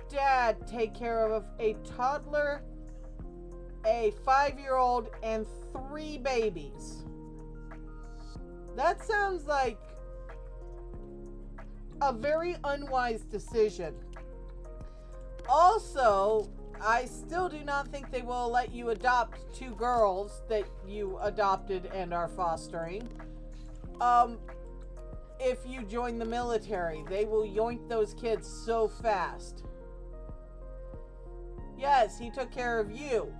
dad take care of a toddler, a 5-year-old, and 3 babies. That sounds like a very unwise decision. Also, I still do not think they will let you adopt 2 girls that you adopted and are fostering. If you join the military, they will yoink those kids so fast. Yes, he took care of you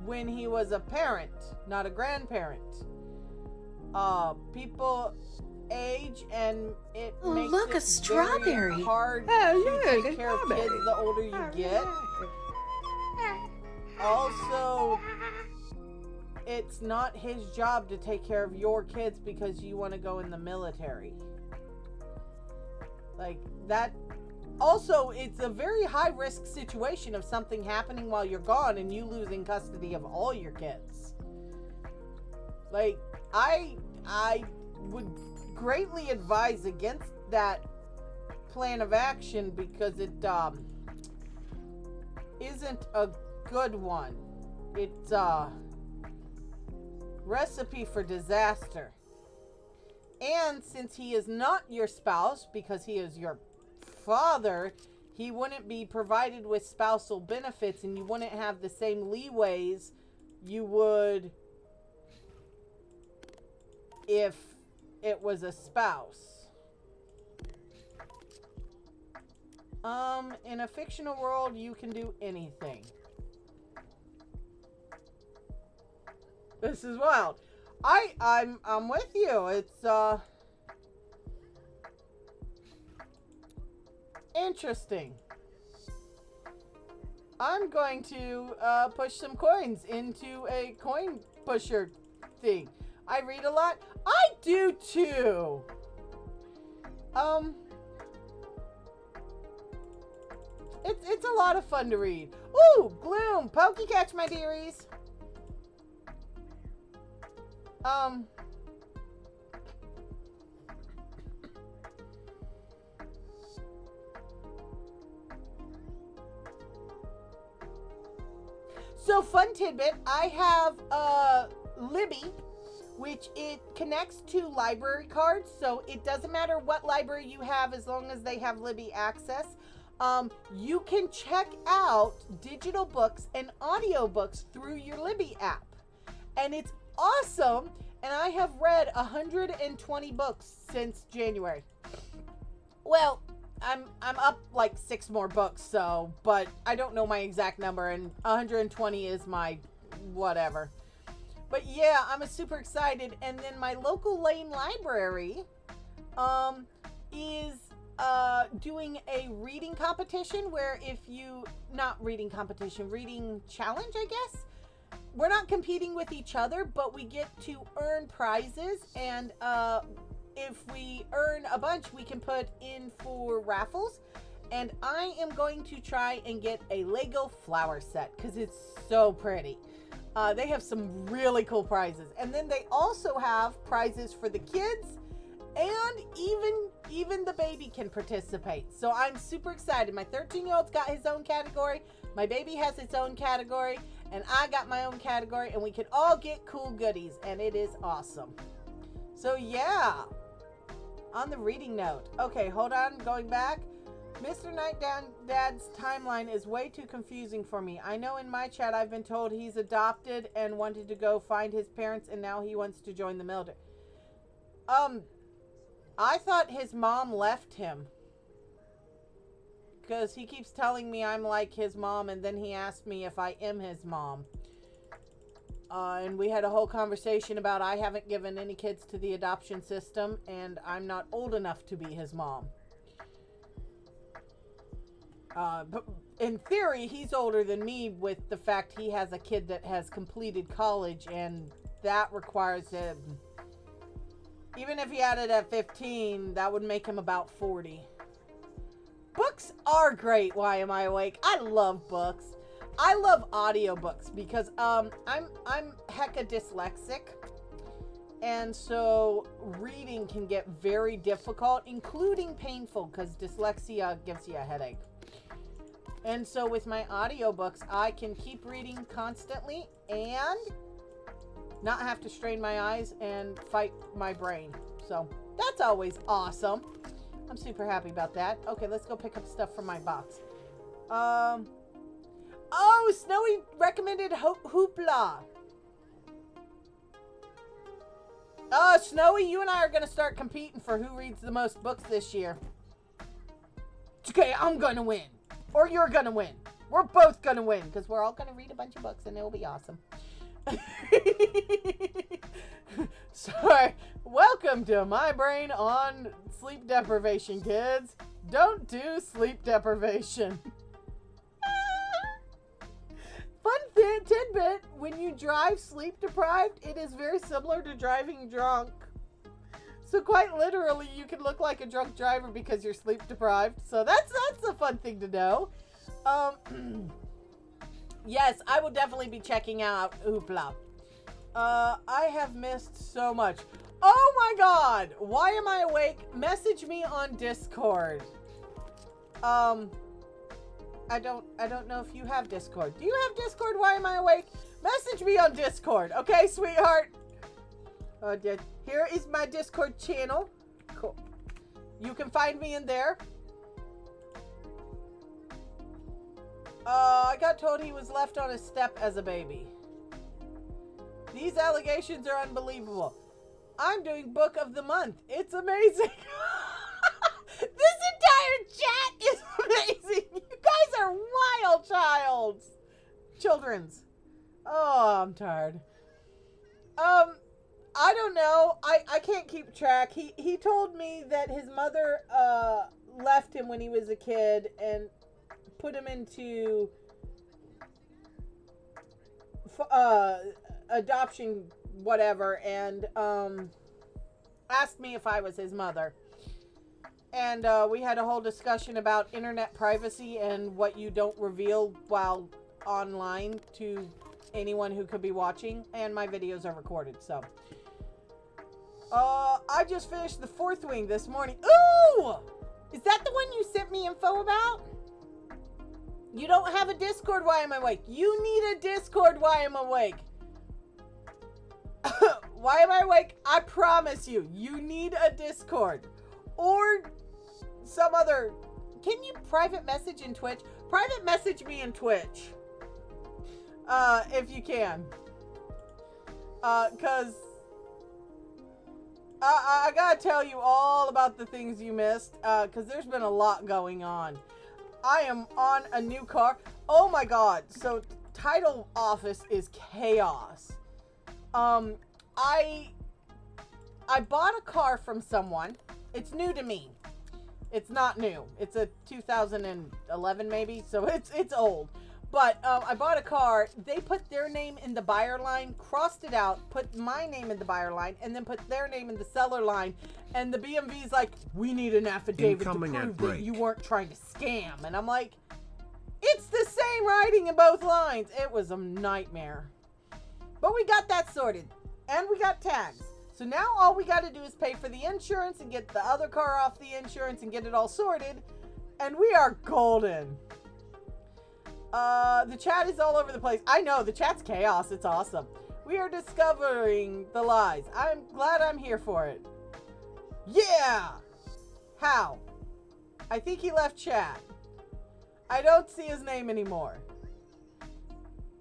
when he was a parent, not a grandparent. People age and it makes look, it a strawberry. very hard Oh, to look, take a care of strawberry. kids the older you get. Also, it's not his job to take care of your kids because you want to go in the military. Like that. Also, it's a very high risk situation of something happening while you're gone and you losing custody of all your kids. Like, I would greatly advise against that plan of action because it isn't a good one. It's a recipe for disaster. And since he is not your spouse, because he is your father, he wouldn't be provided with spousal benefits and you wouldn't have the same leeways you would if it was a spouse. In a fictional world, you can do anything. This is wild. I'm with you. It's interesting. I'm going to push some coins into a coin pusher thing. I read a lot. I do too. It's a lot of fun to read. Ooh, Gloom, Pokey Catch, my dearies. So fun tidbit, I have Libby, which it connects to library cards. So it doesn't matter what library you have as long as they have Libby access. You can check out digital books and audiobooks through your Libby app. And it's awesome. And I have read 120 books since January. Well, I'm up like 6 more books, so, but I don't know my exact number, and 120 is my whatever. But yeah, I'm super excited. And then my local lane library is doing a reading competition where reading challenge, I guess. We're not competing with each other, but we get to earn prizes, and if we earn a bunch, we can put in for raffles. And I am going to try and get a Lego flower set because it's so pretty. They have some really cool prizes. And then they also have prizes for the kids, and even the baby can participate. So I'm super excited. My 13-year-old's got his own category. My baby has its own category. And I got my own category. And we can all get cool goodies. And it is awesome. So yeah. On the reading note. Okay, hold on. Going back. Mr. Night Dad's timeline is way too confusing for me. I know in my chat I've been told he's adopted and wanted to go find his parents, and now he wants to join the military. I thought his mom left him. Because he keeps telling me I'm like his mom, and then he asked me if I am his mom. And we had a whole conversation about I haven't given any kids to the adoption system, and I'm not old enough to be his mom. But in theory, he's older than me with the fact he has a kid that has completed college, and that requires him, even if he had it at 15, that would make him about 40. Books are great. Why am I awake? I love books. I love audiobooks because I'm hecka dyslexic, and so reading can get very difficult, including painful, because dyslexia gives you a headache. And so with my audiobooks, I can keep reading constantly and not have to strain my eyes and fight my brain. So that's always awesome. I'm super happy about that. Okay, let's go pick up stuff from my box. Oh, Snowy recommended Hoopla. Snowy, you and I are going to start competing for who reads the most books this year. Okay, I'm going to win. Or you're going to win. We're both going to win because we're all going to read a bunch of books and it'll be awesome. Sorry. Welcome to my brain on sleep deprivation, kids. Don't do sleep deprivation. Fun tidbit, when you drive sleep deprived, it is very similar to driving drunk. So quite literally, you can look like a drunk driver because you're sleep deprived. So that's a fun thing to know. Yes, I will definitely be checking out Hoopla. I have missed so much. Oh my god! Why am I awake? Message me on Discord. I don't know if you have Discord. Do you have Discord? Why am I awake? Message me on Discord. Okay, sweetheart? Here is my Discord channel. Cool. You can find me in there. I got told he was left on a step as a baby. These allegations are unbelievable. I'm doing book of the month. It's amazing. This entire chat is amazing. You guys are wild children's. Oh, I'm tired. I don't know. I can't keep track. He told me that his mother left him when he was a kid and put him into adoption whatever, and asked me if I was his mother. And we had a whole discussion about internet privacy and what you don't reveal while online to anyone who could be watching, and my videos are recorded. So I just finished the 4th wing this morning. Ooh! Is that the one you sent me info about? You don't have a Discord, why am I awake? You need a Discord, why am I awake? Why am I awake? I promise you, you need a Discord. Or some other... Can you private message in Twitch? Private message me in Twitch. If you can. Cause... I gotta tell you all about the things you missed, because there's been a lot going on. I am on a new car. Oh my god. So, title office is chaos. I bought a car from someone. It's new to me. It's not new. It's a 2011 maybe, so it's old. But I bought a car. They put their name in the buyer line, crossed it out, put my name in the buyer line, and then put their name in the seller line. And the BMV's like, we need an affidavit to prove that you weren't trying to scam. And I'm like, it's the same writing in both lines. It was a nightmare. But we got that sorted. And we got tags. So now all we got to do is pay for the insurance and get the other car off the insurance and get it all sorted. And we are golden. The chat is all over the place. I know, the chat's chaos. It's awesome. We are discovering the lies. I'm glad I'm here for it. Yeah! How? I think he left chat. I don't see his name anymore.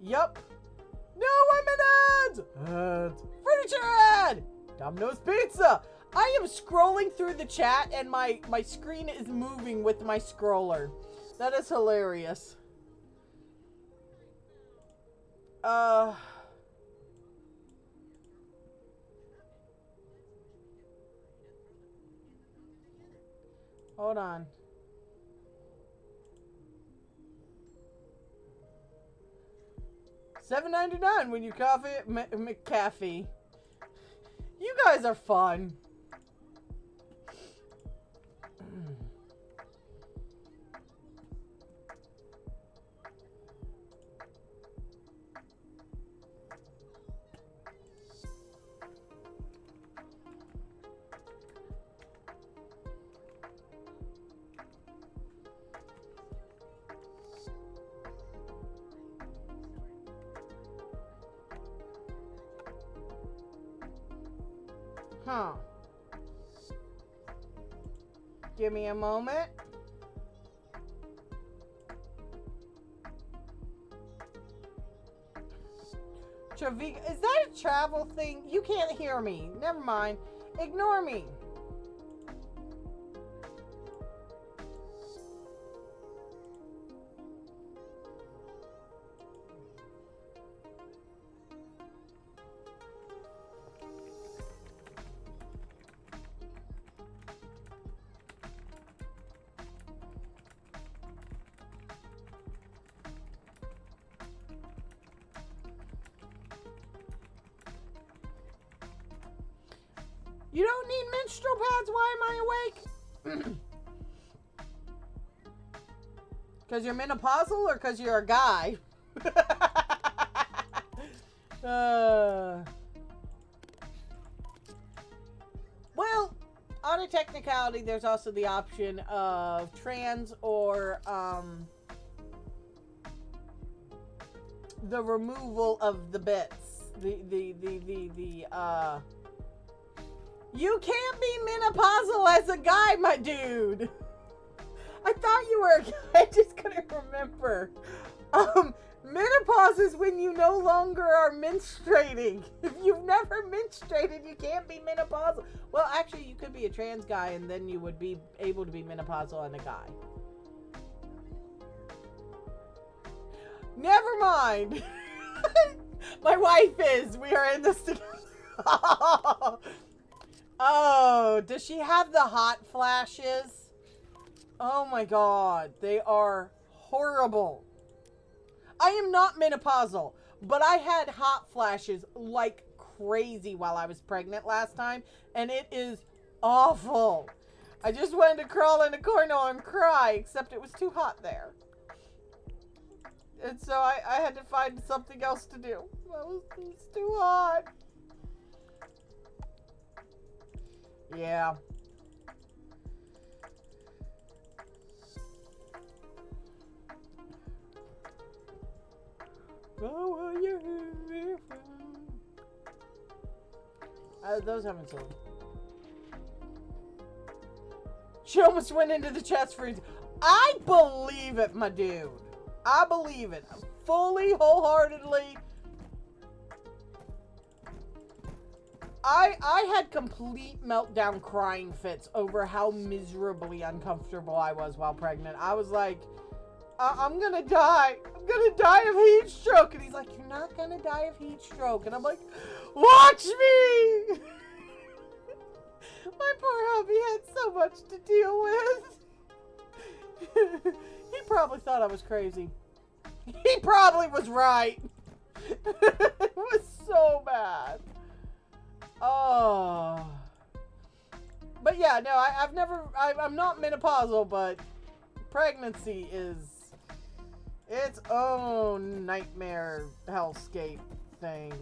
Yup. No, I'm in ads! Furniture ad! Domino's Pizza! I am scrolling through the chat and my screen is moving with my scroller. That is hilarious. Hold on. $7.99 when you coffee at McCafe. You guys are fun. Huh. Give me a moment. Traviga, is that a travel thing? You can't hear me. Never mind. Ignore me. You don't need menstrual pads? Why am I awake? Because you're menopausal or because you're a guy? Well, on a technicality, there's also the option of trans or the removal of the bits. You can't be menopausal as a guy, my dude. I thought you were a guy. I just couldn't remember. Menopause is when you no longer are menstruating. If you've never menstruated, you can't be menopausal. Well, actually, you could be a trans guy, and then you would be able to be menopausal and a guy. Never mind. My wife is. We are in this together. Oh, does she have the hot flashes? Oh my god, they are horrible. I am not menopausal, but I had hot flashes like crazy while I was pregnant last time, and it is awful. I just wanted to crawl in a corner and cry, except it was too hot there. And so I had to find something else to do. It was too hot. Yeah. Those haven't sold. She almost went into the chest freezer. I believe it, my dude. I believe it. Fully, wholeheartedly. I had complete meltdown crying fits over how miserably uncomfortable I was while pregnant. I was like, I'm gonna die. I'm gonna die of heat stroke. And he's like, you're not gonna die of heat stroke. And I'm like, watch me. My poor hubby had so much to deal with. He probably thought I was crazy. He probably was right. It was so bad. Oh. But yeah, no, I'm not menopausal, but pregnancy is its own nightmare hellscape thing.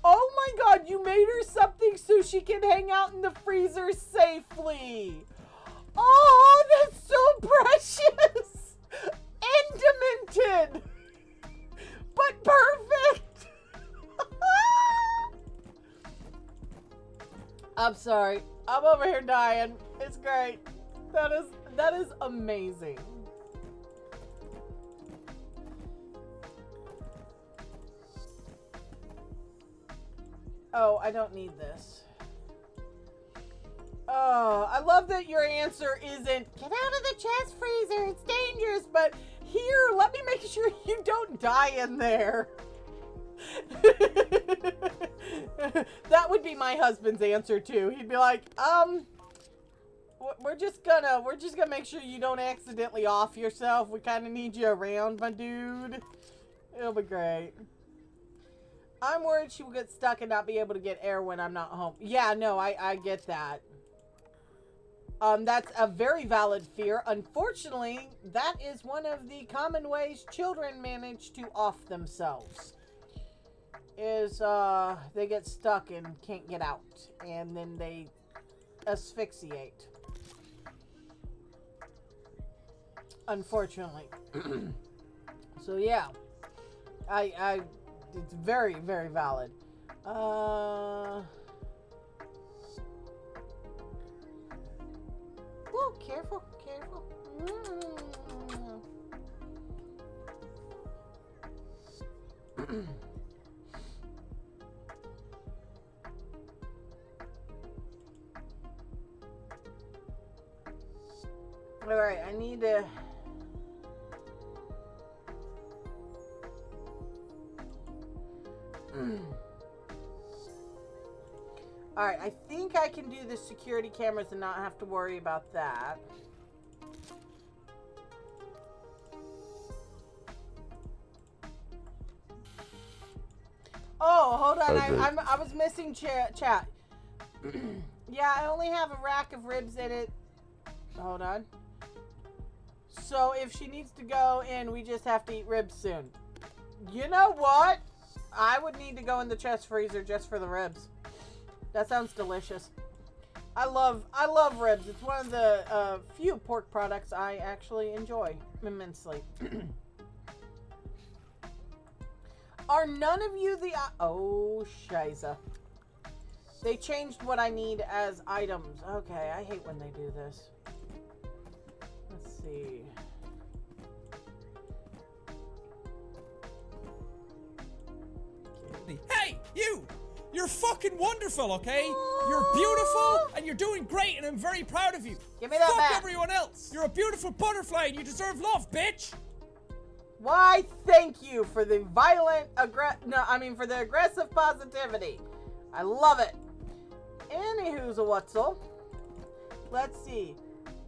Oh my god, you made her something so she can hang out in the freezer safely. Oh, that's so precious. And demented. But perfect. I'm sorry. I'm over here dying. It's great. That is amazing. Oh, I don't need this. Oh, I love that your answer isn't, get out of the chest freezer, it's dangerous, but here, let me make sure you don't die in there. That would be my husband's answer too. He'd be like, we're just gonna make sure you don't accidentally off yourself. We kind of need you around, my dude. It'll be great. I'm worried she will get stuck and not be able to get air when I'm not home. Yeah, no, I get that. That's a very valid fear. Unfortunately, that is one of the common ways children manage to off themselves. Is, they get stuck and can't get out. And then they asphyxiate. Unfortunately. So, yeah. It's very, very valid. Whoa, careful, careful. Alright, I need to... Alright, I think I can do the security cameras and not have to worry about that. Oh, hold on. I was missing chat. Yeah, I only have a rack of ribs in it. Hold on. So if she needs to go in, we just have to eat ribs soon. You know what? I would need to go in the chest freezer just for the ribs. That sounds delicious. I love ribs. It's one of the few pork products I actually enjoy immensely. Are none of you the... Oh, shiza. They changed what I need as items. Okay, I hate when they do this. Let's see. Hey, you! You're fucking wonderful, okay? You're beautiful, and you're doing great, and I'm very proud of you. Give me that Fuck back. everyone else. You're a beautiful butterfly, and you deserve love, bitch. Why, thank you for the for the aggressive positivity. I love it. Anywho's a what's'll. Let's see.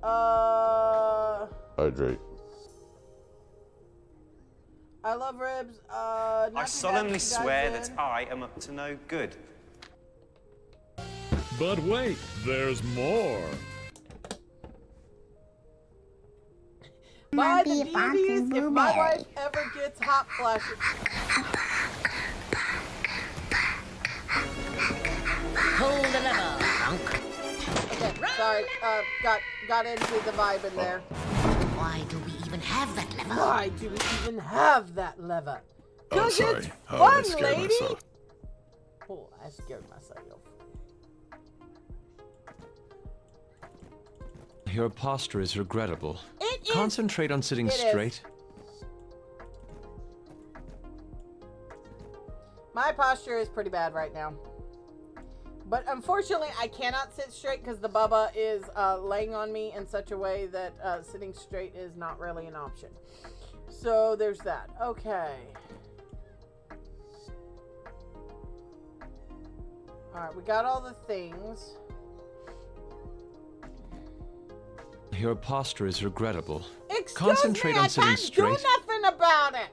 Hydrate. I love ribs. I solemnly swear that I am up to no good. But wait, there's more. By the DDs, if my wife ever gets hot flashes. Pull the lever, drunk. Okay, sorry. Got into the vibe in there. Why do we even have that lever? I didn't even have that lever. I'm 'Cause sorry. it's Oh, fun, I scared lady. myself. Oh, I scared myself. Your posture is regrettable. It is. Concentrate on sitting It is. straight. My posture is pretty bad right now. But unfortunately, I cannot sit straight because the Bubba is laying on me in such a way that sitting straight is not really an option. So there's that. Okay. Alright, we got all the things. Your posture is regrettable. Excuse Concentrate me, on I sitting can't straight. do nothing about it!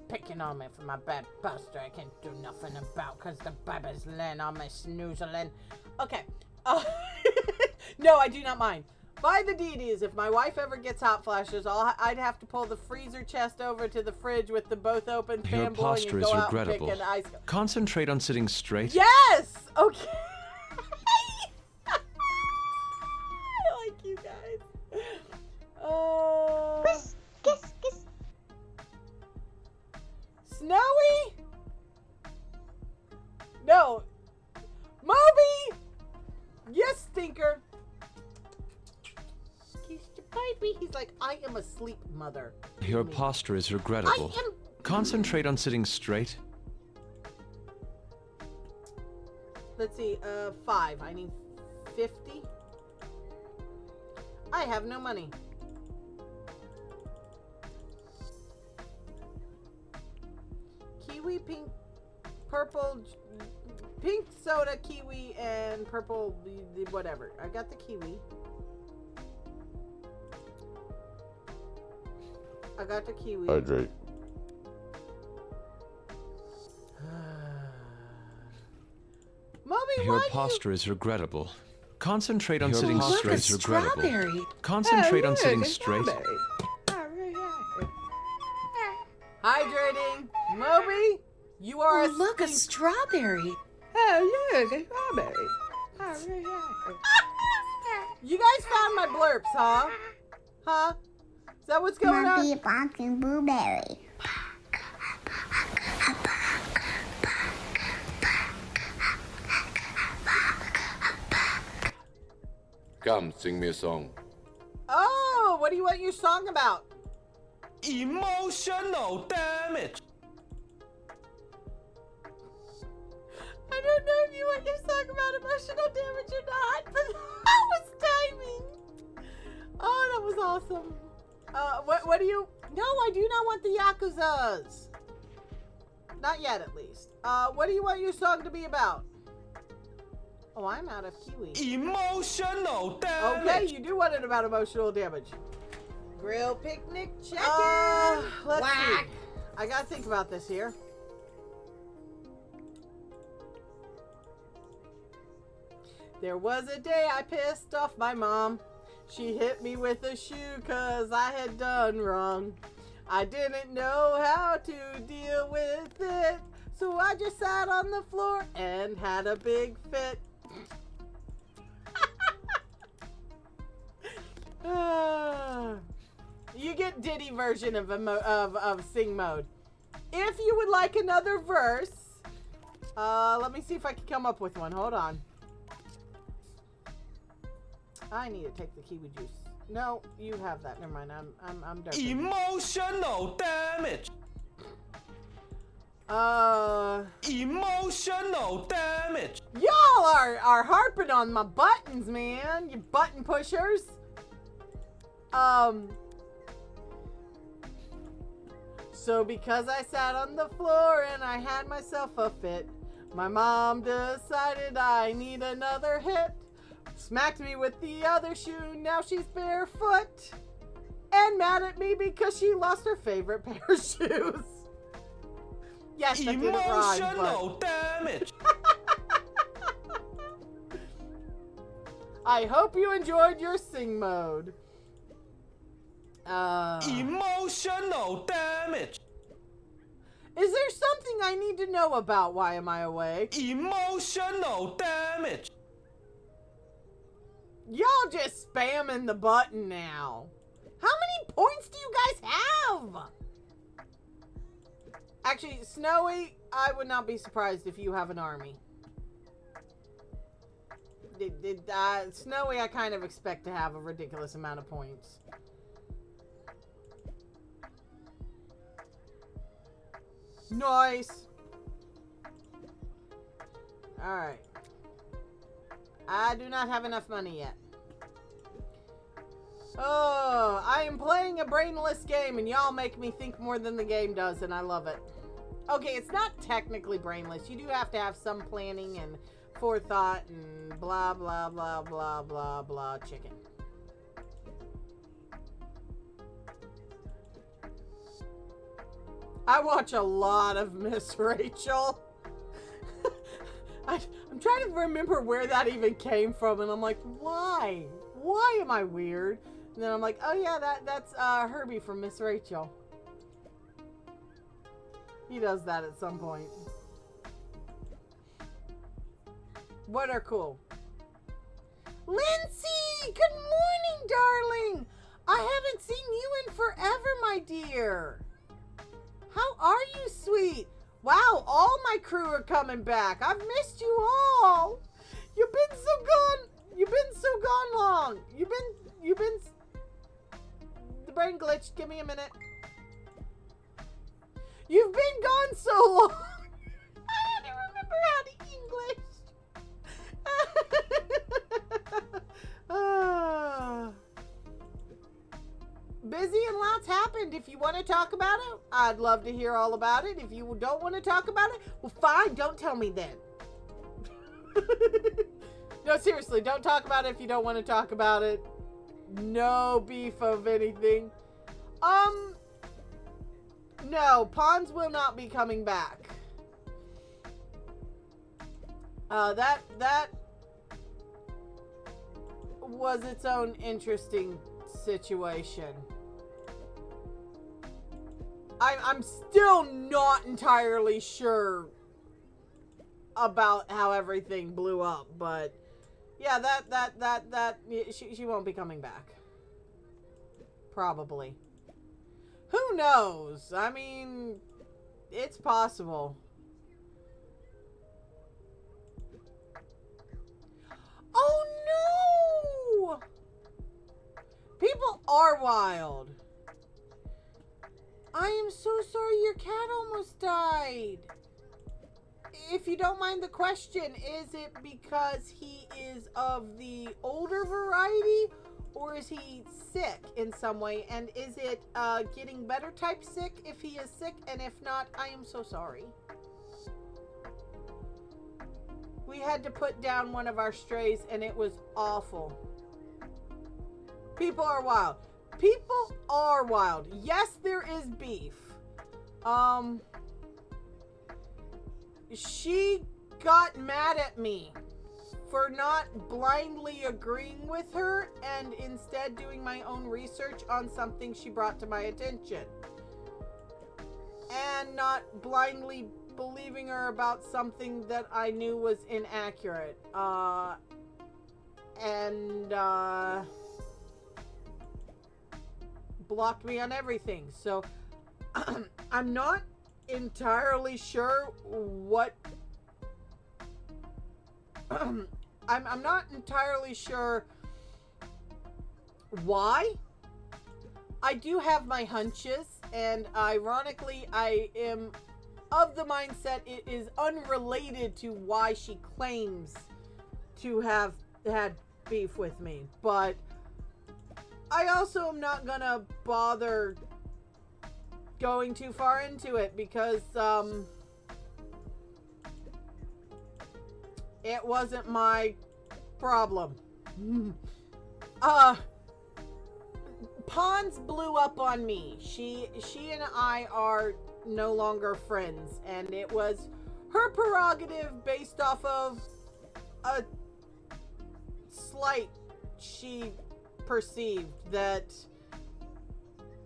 Picking on me for my bad posture I can't do nothing about because the baby's laying on my snoozling. Okay. No, I do not mind. By the deities, if my wife ever gets hot flashes, I'd have to pull the freezer chest over to the fridge with the both open, Your fan blowing, posture and is go out and pick regrettable. an ice. Concentrate on sitting straight. Yes! Okay. I like you guys. Snowy? No. Moby! Yes, stinker. He's your baby. He's like, I am asleep, mother. Your posture is regrettable. I am. Concentrate on sitting straight. Let's see, 5. I need 50. I have no money. Kiwi, pink, purple, pink soda, kiwi, and purple, whatever. I got the kiwi. I got the kiwi. Hydrate. Moby, Your why posture is regrettable. Concentrate on Your sitting posture straight. is regrettable. Concentrate on sitting straight. Hydrating. Moby, you are Oh, look, a strawberry. Oh, look, a strawberry. You guys found my blurps, huh? Huh? Is that what's going on? Monkey bonking blueberry. Come, sing me a song. Oh, what do you want your song about? Emotional damage. I don't know if you want your song about emotional damage or not, but that was timing. Oh, that was awesome. What do you? No, I do not want the Yakuzas. Not yet, at least. What do you want your song to be about? Oh, I'm out of kiwi. Emotional damage. Okay, you do want it about emotional damage. Grill picnic chicken. Let's Whack. see. I gotta think about this here. There was a day I pissed off my mom. She hit me with a shoe 'cause I had done wrong. I didn't know how to deal with it, so I just sat on the floor and had a big fit. You get Diddy version of sing mode. If you would like another verse, let me see if I can come up with one. Hold on. I need to take the kiwi juice. No, you have that. Never mind. I'm done. Emotional damage. Emotional damage. Y'all are harping on my buttons, man. You button pushers. So because I sat on the floor and I had myself a fit, my mom decided I need another hit. Smacked me with the other shoe, now she's barefoot. And mad at me because she lost her favorite pair of shoes. Yes, that didn't rhyme, Emotional damage. I hope you enjoyed your sing mode. Emotional damage. Is there something I need to know about Why Am I Awake? Emotional damage. Y'all just spamming the button now. How many points do you guys have? Actually, Snowy, I would not be surprised if you have an army. Snowy, I kind of expect to have a ridiculous amount of points. Nice. Alright. I do not have enough money yet. Oh, I am playing a brainless game and y'all make me think more than the game does, and I love it. Okay, it's not technically brainless. You do have to have some planning and forethought and blah, blah, blah, blah, blah, blah, chicken. I watch a lot of Miss Rachel. I'm trying to remember where that even came from, and I'm like, why? Why am I weird? And then I'm like, oh yeah, that's Herbie from Miss Rachel. He does that at some point. What are cool? Lindsay! Good morning, darling! I haven't seen you in forever, my dear. How are you, sweet? Wow, all my crew are coming back. I've missed you all. You've been so gone. You've been so gone long. You've been... The brain glitched. Give me a minute. You've been gone so long. I don't remember how to English. Busy and lots happened. If you want to talk about it, I'd love to hear all about it. If you don't want to talk about it, well, fine. Don't tell me then. No, seriously, don't talk about it if you don't want to talk about it. No beef of anything. No, Pawns will not be coming back. That was its own interesting situation. I'm still not entirely sure about how everything blew up, but yeah, she won't be coming back. Probably. Who knows? I mean, it's possible. Oh no! People are wild. I am so sorry your cat almost died. If you don't mind the question, is it because he is of the older variety, or is he sick in some way? And is it getting better type sick if he is sick? And if not, I am so sorry. We had to put down one of our strays and it was awful. People are wild. People are wild. Yes, there is beef. She got mad at me for not blindly agreeing with her and instead doing my own research on something she brought to my attention. And not blindly believing her about something that I knew was inaccurate. Blocked me on everything. So I'm not entirely sure what I'm not entirely sure why. I do have my hunches, and ironically I am of the mindset it is unrelated to why she claims to have had beef with me, but I also am not gonna bother going too far into it because it wasn't my problem. Pawns blew up on me. She and I are no longer friends, and it was her prerogative based off of a slight she perceived that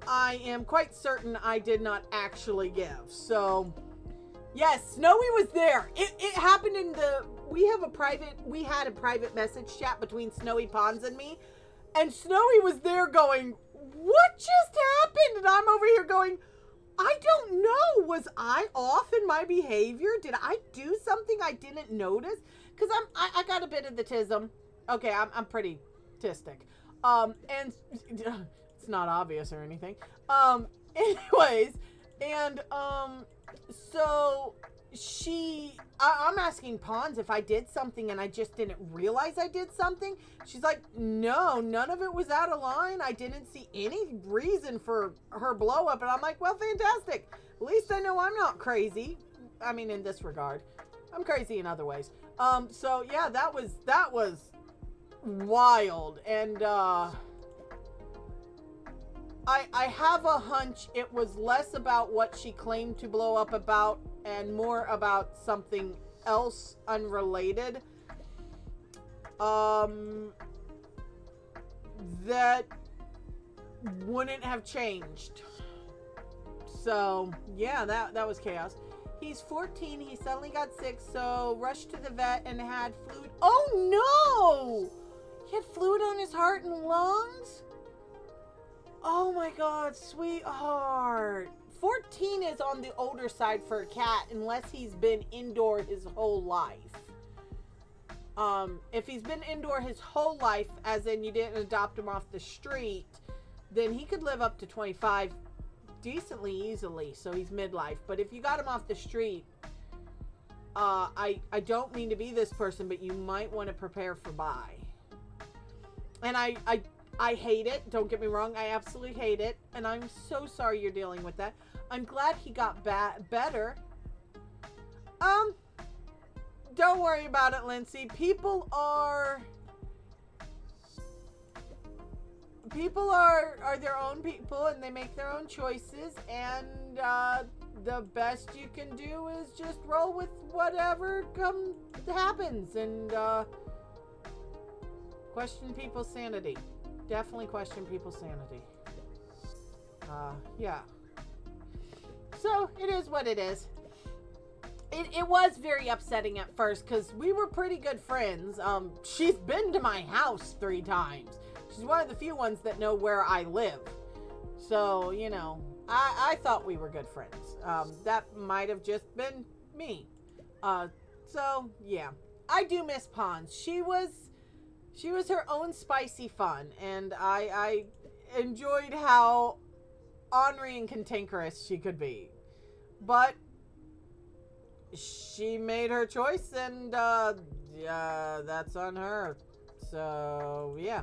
I am quite certain I did not actually give. So yes, Snowy was there. It happened in the we had a private message chat between Snowy Pons and me, and Snowy was there going, what just happened? And I'm over here going, I don't know. Was I off in my behavior? Did I do something I didn't notice? Because I got a bit of the tism. Okay, I'm pretty tistic. And it's not obvious or anything. Anyways, and so I'm asking Pons if I did something and I just didn't realize I did something. She's like, no, none of it was out of line. I didn't see any reason for her blow up. And I'm like, well, fantastic. At least I know I'm not crazy. I mean, in this regard, I'm crazy in other ways. So yeah, that was wild. And, I have a hunch it was less about what she claimed to blow up about and more about something else unrelated. That wouldn't have changed. So, yeah, that was chaos. He's 14, he suddenly got sick, so rushed to the vet and had fluid. Oh no! He had fluid on his heart and lungs? Oh my god, sweetheart. 14 is on the older side for a cat unless he's been indoor his whole life. If he's been indoor his whole life, as in you didn't adopt him off the street, then he could live up to 25 decently easily, so he's midlife. But if you got him off the street, I don't mean to be this person, but you might want to prepare for bye. And I hate it. Don't get me wrong. I absolutely hate it. And I'm so sorry you're dealing with that. I'm glad he got better. Don't worry about it, Lindsay. People are their own people and they make their own choices. And the best you can do is just roll with whatever happens. And question people's sanity. Definitely question people's sanity. Yeah. So, it is what it is. It was very upsetting at first, because we were pretty good friends. She's been to my house 3 times. She's one of the few ones that know where I live. So, you know, I thought we were good friends. That might have just been me. So, yeah. I do miss Pons. She was her own spicy fun, and I enjoyed how ornery and cantankerous she could be. But she made her choice, and yeah, that's on her. So, yeah.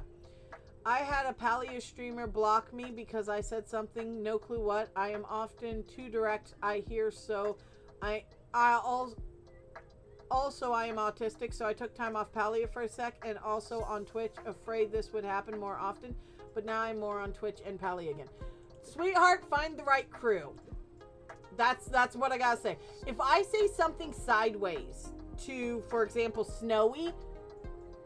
I had a Palia streamer block me because I said something, no clue what. I am often too direct, I hear, so I also, I am autistic, so I took time off Palia for a sec, and also on Twitch, afraid this would happen more often, but now I'm more on Twitch and Palia again. Sweetheart, find the right crew. That's what I gotta say. If I say something sideways to, for example, Snowy,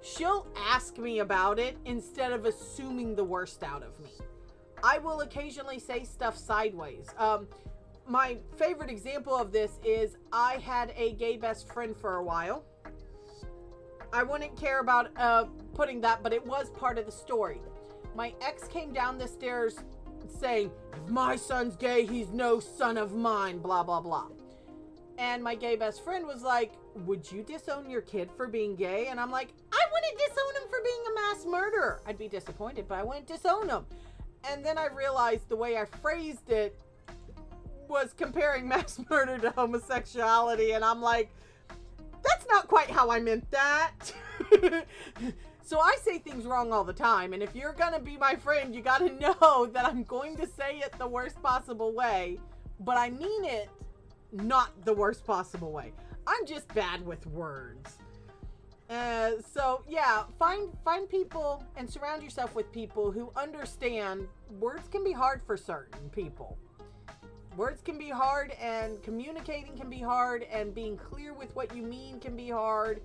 she'll ask me about it instead of assuming the worst out of me. I will occasionally say stuff sideways. My favorite example of this is I had a gay best friend for a while. I wouldn't care about putting that, but it was part of the story. My ex came down the stairs saying, if my son's gay, he's no son of mine, blah, blah, blah. And my gay best friend was like, would you disown your kid for being gay? And I'm like, I wouldn't disown him for being a mass murderer. I'd be disappointed, but I wouldn't disown him. And then I realized the way I phrased it was comparing mass murder to homosexuality, and I'm like, that's not quite how I meant that. So I say things wrong all the time, and if you're gonna be my friend, you gotta know that I'm going to say it the worst possible way, but I mean it not the worst possible way. I'm just bad with words. So yeah, find people and surround yourself with people who understand words can be hard for certain people. Words can be hard, and communicating can be hard, and being clear with what you mean can be hard,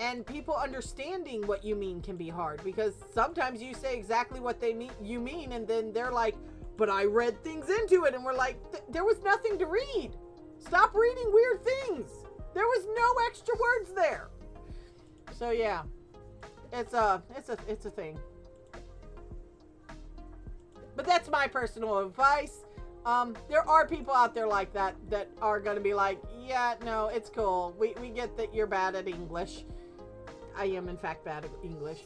and people understanding what you mean can be hard, because sometimes you say exactly what you mean, and then they're like, but I read things into it, and we're like, there was nothing to read. Stop reading weird things. There was no extra words there. So yeah, it's a thing. But that's my personal advice. There are people out there like that are going to be like, yeah, no, it's cool. We get that you're bad at English. I am, in fact, bad at English.